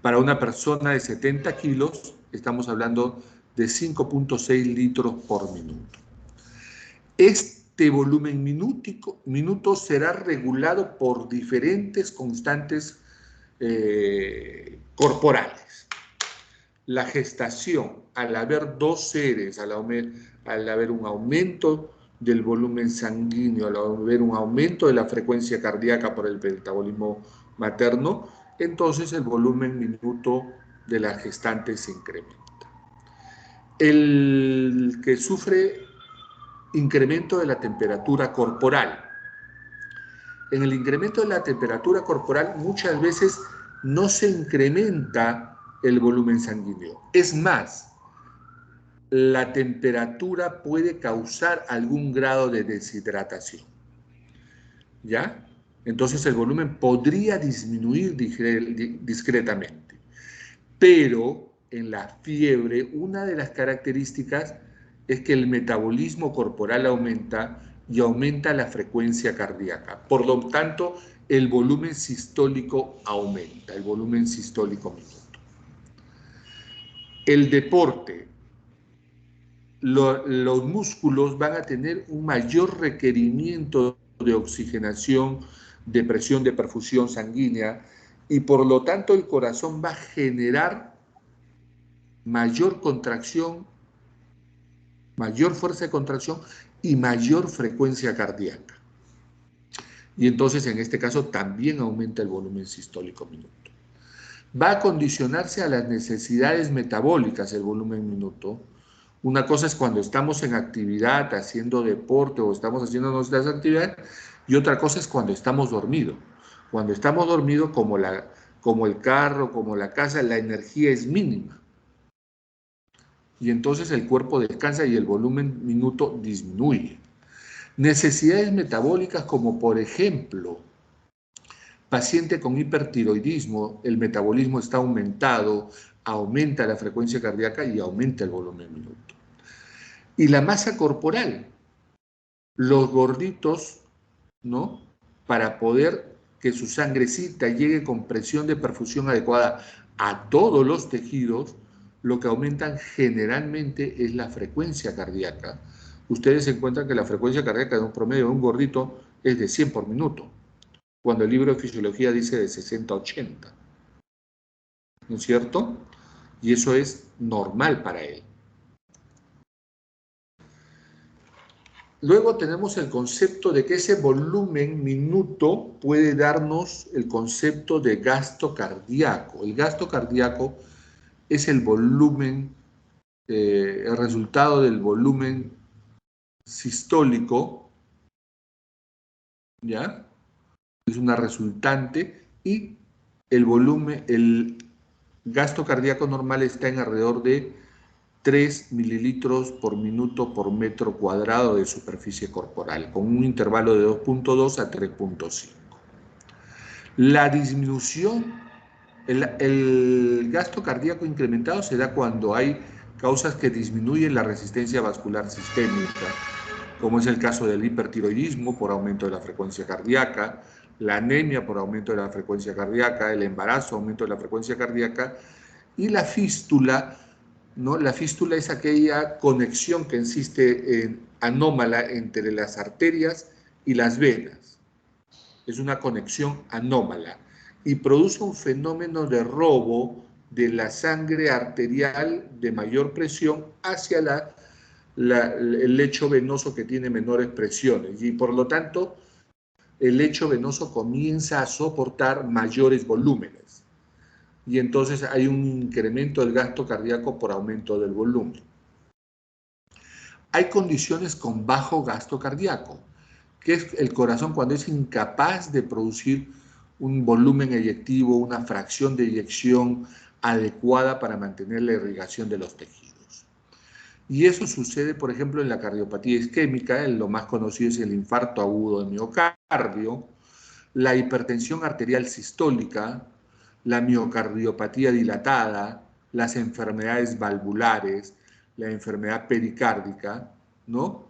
Para una persona de 70 kilos, estamos hablando de 5.6 litros por minuto. Este volumen minuto será regulado por diferentes constantes corporales. La gestación, al haber dos seres, al haber un aumento del volumen sanguíneo, al haber un aumento de la frecuencia cardíaca por el metabolismo materno, entonces el volumen minuto de la gestante se incrementa. El que sufre incremento de la temperatura corporal. En el incremento de la temperatura corporal muchas veces no se incrementa el volumen sanguíneo. Es más, la temperatura puede causar algún grado de deshidratación. ¿Ya? Entonces el volumen podría disminuir discretamente. Pero en la fiebre, una de las características es que el metabolismo corporal aumenta y aumenta la frecuencia cardíaca. Por lo tanto, el volumen sistólico aumenta, el volumen sistólico minuto. El deporte. Los músculos van a tener un mayor requerimiento de oxigenación, de presión de perfusión sanguínea, y por lo tanto el corazón va a generar mayor contracción, mayor fuerza de contracción y mayor frecuencia cardíaca. Y entonces en este caso también aumenta el volumen sistólico minuto. Va a condicionarse a las necesidades metabólicas el volumen minuto. Una cosa es cuando estamos en actividad, haciendo deporte o estamos haciendo nuestras actividades, y otra cosa es cuando estamos dormidos. Cuando estamos dormidos, como el carro, como la casa, la energía es mínima. Y entonces el cuerpo descansa y el volumen minuto disminuye. Necesidades metabólicas como por ejemplo, paciente con hipertiroidismo, el metabolismo está aumentado, aumenta la frecuencia cardíaca y aumenta el volumen minuto. Y la masa corporal, los gorditos, ¿no? Para poder que su sangrecita llegue con presión de perfusión adecuada a todos los tejidos, lo que aumentan generalmente es la frecuencia cardíaca. Ustedes encuentran que la frecuencia cardíaca de un promedio de un gordito es de 100 por minuto, cuando el libro de fisiología dice de 60 a 80. ¿No es cierto? Y eso es normal para él. Luego tenemos el concepto de que ese volumen minuto puede darnos el concepto de gasto cardíaco. El gasto cardíaco es el volumen, el resultado del volumen sistólico, ¿ya? Es una resultante, y el volumen, el gasto cardíaco normal está en alrededor de 3 mililitros por minuto por metro cuadrado de superficie corporal, con un intervalo de 2.2 a 3.5. La disminución, el gasto cardíaco incrementado se da cuando hay causas que disminuyen la resistencia vascular sistémica, como es el caso del hipertiroidismo por aumento de la frecuencia cardíaca, la anemia por aumento de la frecuencia cardíaca, el embarazo, aumento de la frecuencia cardíaca, y la fístula, ¿no? La fístula es aquella conexión que existe anómala entre las arterias y las venas. Es una conexión anómala y produce un fenómeno de robo de la sangre arterial de mayor presión hacia el lecho venoso que tiene menores presiones, y por lo tanto el lecho venoso comienza a soportar mayores volúmenes. Y entonces hay un incremento del gasto cardíaco por aumento del volumen. Hay condiciones con bajo gasto cardíaco, que es el corazón cuando es incapaz de producir un volumen eyectivo, una fracción de eyección adecuada para mantener la irrigación de los tejidos. Y eso sucede, por ejemplo, en la cardiopatía isquémica. Lo más conocido es el infarto agudo de miocardio, la hipertensión arterial sistólica, la miocardiopatía dilatada, las enfermedades valvulares, la enfermedad pericárdica, ¿no?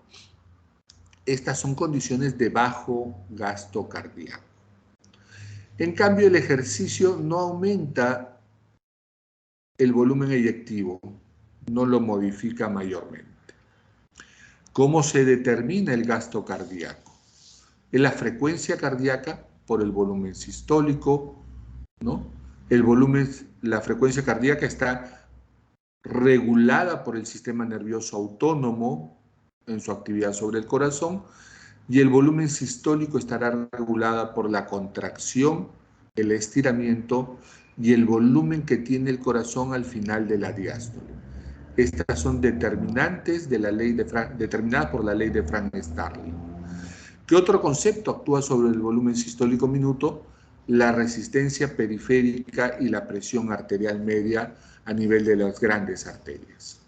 Estas son condiciones de bajo gasto cardíaco. En cambio, el ejercicio no aumenta el volumen eyectivo, no lo modifica mayormente. ¿Cómo se determina el gasto cardíaco? Es la frecuencia cardíaca por el volumen sistólico, ¿no? El volumen, la frecuencia cardíaca está regulada por el sistema nervioso autónomo, en su actividad sobre el corazón, y el volumen sistólico estará regulado por la contracción, el estiramiento y el volumen que tiene el corazón al final de la diástole. Estas son determinantes de la ley determinadas por la ley de Frank-Starling. ¿Qué otro concepto actúa sobre el volumen sistólico minuto? La resistencia periférica y la presión arterial media a nivel de las grandes arterias.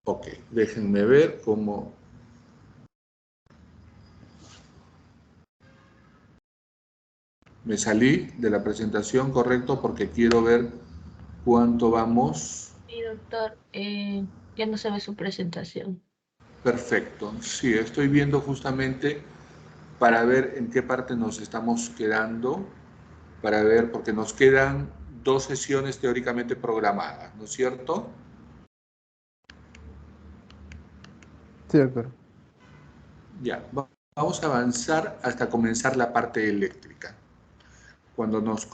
Ok, déjenme ver cómo... Me salí de la presentación, correcto, porque quiero ver cuánto vamos. Sí, doctor, ya no se ve su presentación. Perfecto, sí, estoy viendo justamente para ver en qué parte nos estamos quedando, para ver, porque nos quedan 2 sesiones teóricamente programadas, ¿no es cierto? Sí, doctor. Ya, vamos a avanzar hasta comenzar la parte eléctrica. Cuando nos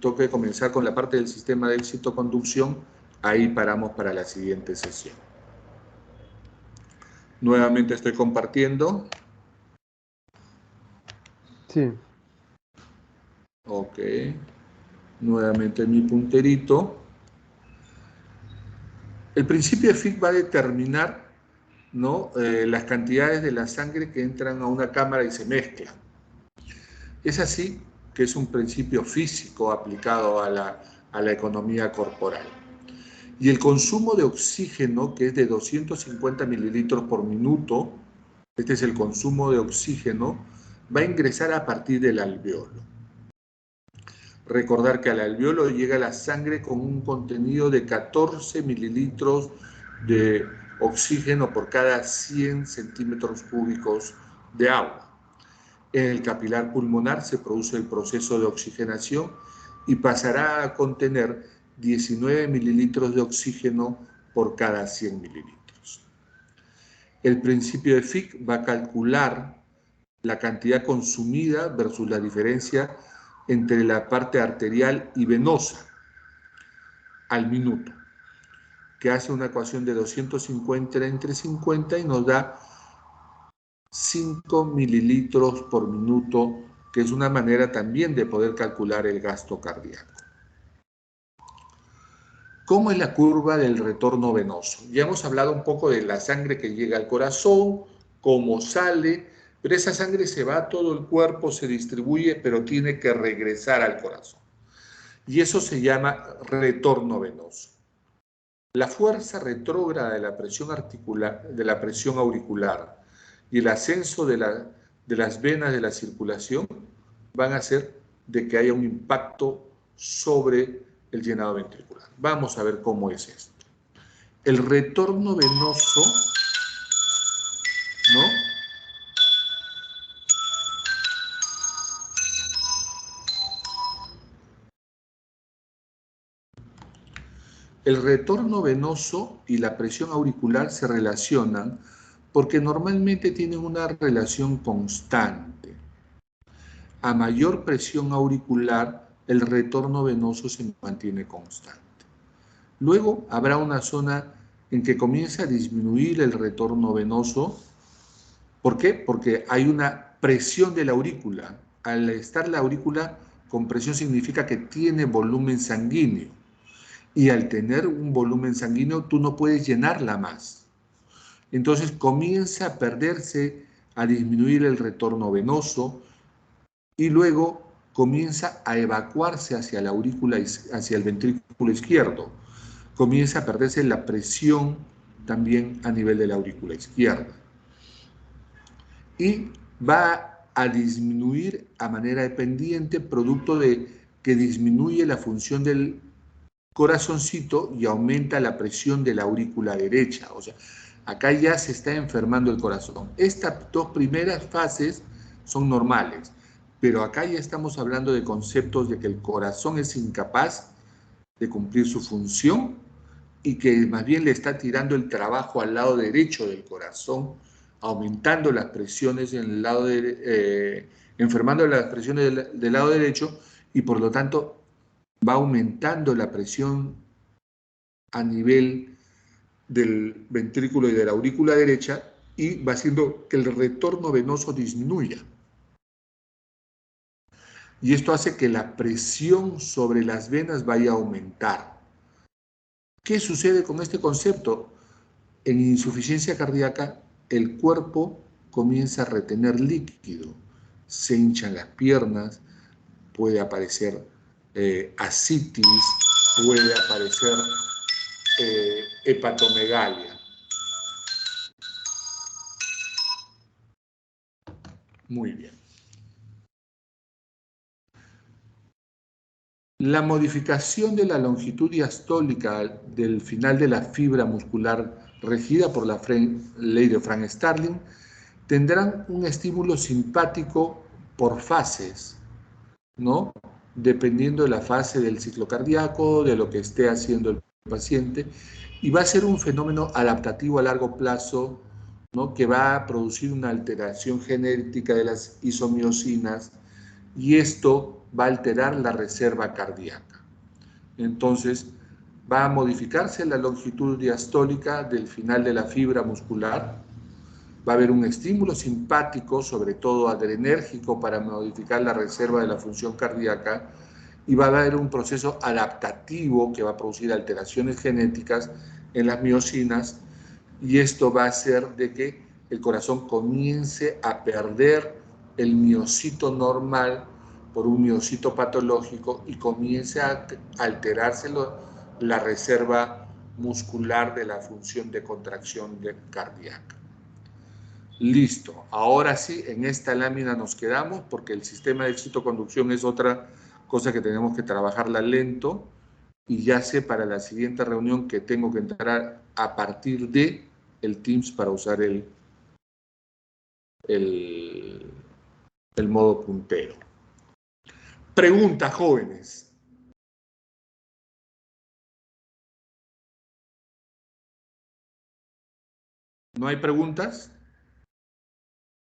toque comenzar con la parte del sistema de éxito-conducción, ahí paramos para la siguiente sesión. Nuevamente estoy compartiendo. Sí. Ok. Nuevamente mi punterito. El principio de Fick va a determinar, ¿no? Las cantidades de la sangre que entran a una cámara y se mezclan. Es así que es un principio físico aplicado a la economía corporal. Y el consumo de oxígeno, que es de 250 mililitros por minuto, este es el consumo de oxígeno, va a ingresar a partir del alveolo. Recordar que al alveolo llega la sangre con un contenido de 14 mililitros de oxígeno por cada 100 centímetros cúbicos de agua. En el capilar pulmonar se produce el proceso de oxigenación y pasará a contener 19 mililitros de oxígeno por cada 100 mililitros. El principio de Fick va a calcular la cantidad consumida versus la diferencia entre la parte arterial y venosa al minuto, que hace una ecuación de 250 entre 50 y nos da 5 mililitros por minuto, que es una manera también de poder calcular el gasto cardíaco. ¿Cómo es la curva del retorno venoso? Ya hemos hablado un poco de la sangre que llega al corazón, cómo sale, pero esa sangre se va a todo el cuerpo, se distribuye, pero tiene que regresar al corazón. Y eso se llama retorno venoso. La fuerza retrógrada de la presión auricular y el ascenso de las venas de la circulación van a hacer de que haya un impacto sobre el llenado ventricular. Vamos a ver cómo es esto. El retorno venoso, ¿no? El retorno venoso y la presión auricular se relacionan porque normalmente tienen una relación constante. A mayor presión auricular, el retorno venoso se mantiene constante. Luego habrá una zona en que comienza a disminuir el retorno venoso. ¿Por qué? Porque hay una presión de la aurícula. Al estar la aurícula con presión significa que tiene volumen sanguíneo. Y al tener un volumen sanguíneo, tú no puedes llenarla más. Entonces comienza a perderse, a disminuir el retorno venoso y luego comienza a evacuarse hacia la aurícula, hacia el ventrículo izquierdo. Comienza a perderse la presión también a nivel de la aurícula izquierda. Y va a disminuir a manera dependiente, producto de que disminuye la función del corazoncito y aumenta la presión de la aurícula derecha. O sea, acá ya se está enfermando el corazón. Estas 2 primeras fases son normales, pero acá ya estamos hablando de conceptos de que el corazón es incapaz de cumplir su función y que más bien le está tirando el trabajo al lado derecho del corazón, aumentando las presiones en el lado enfermando las presiones del lado derecho y por lo tanto va aumentando la presión a nivel del ventrículo y de la aurícula derecha y va haciendo que el retorno venoso disminuya. Y esto hace que la presión sobre las venas vaya a aumentar. ¿Qué sucede con este concepto? En insuficiencia cardíaca, el cuerpo comienza a retener líquido. Se hinchan las piernas, puede aparecer ascitis, puede aparecer hepatomegalia. Muy bien. La modificación de la longitud diastólica del final de la fibra muscular regida por la ley de Frank-Starling tendrán un estímulo simpático por fases, ¿no? Dependiendo de la fase del ciclo cardíaco, de lo que esté haciendo el paciente, y va a ser un fenómeno adaptativo a largo plazo, ¿no? Que va a producir una alteración genética de las isomiosinas, y esto va a alterar la reserva cardíaca. Entonces, va a modificarse la longitud diastólica del final de la fibra muscular, va a haber un estímulo simpático, sobre todo adrenérgico, para modificar la reserva de la función cardíaca, y va a haber un proceso adaptativo que va a producir alteraciones genéticas en las miosinas, y esto va a hacer de que el corazón comience a perder el miocito normal por un miocito patológico y comience a alterarse la reserva muscular de la función de contracción cardíaca. Listo, ahora sí, en esta lámina nos quedamos porque el sistema de citoconducción es otra cosa que tenemos que trabajarla lento, y ya sé para la siguiente reunión que tengo que entrar a partir de el Teams para usar el modo puntero. Preguntas, jóvenes. ¿No hay preguntas?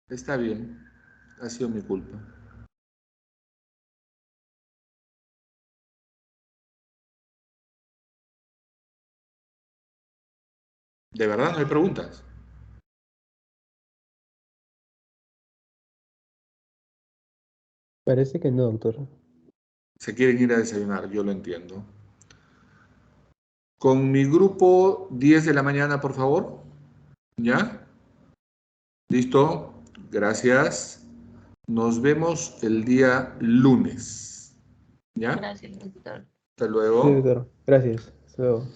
Está bien, ha sido mi culpa. ¿De verdad no hay preguntas? Parece que no, doctor. Se quieren ir a desayunar, yo lo entiendo. Con mi grupo, 10 de la mañana, por favor. ¿Ya? ¿Listo? Gracias. Nos vemos el día lunes. ¿Ya? Gracias, doctor. Hasta Sí, luego. doctor. Gracias. Hasta luego.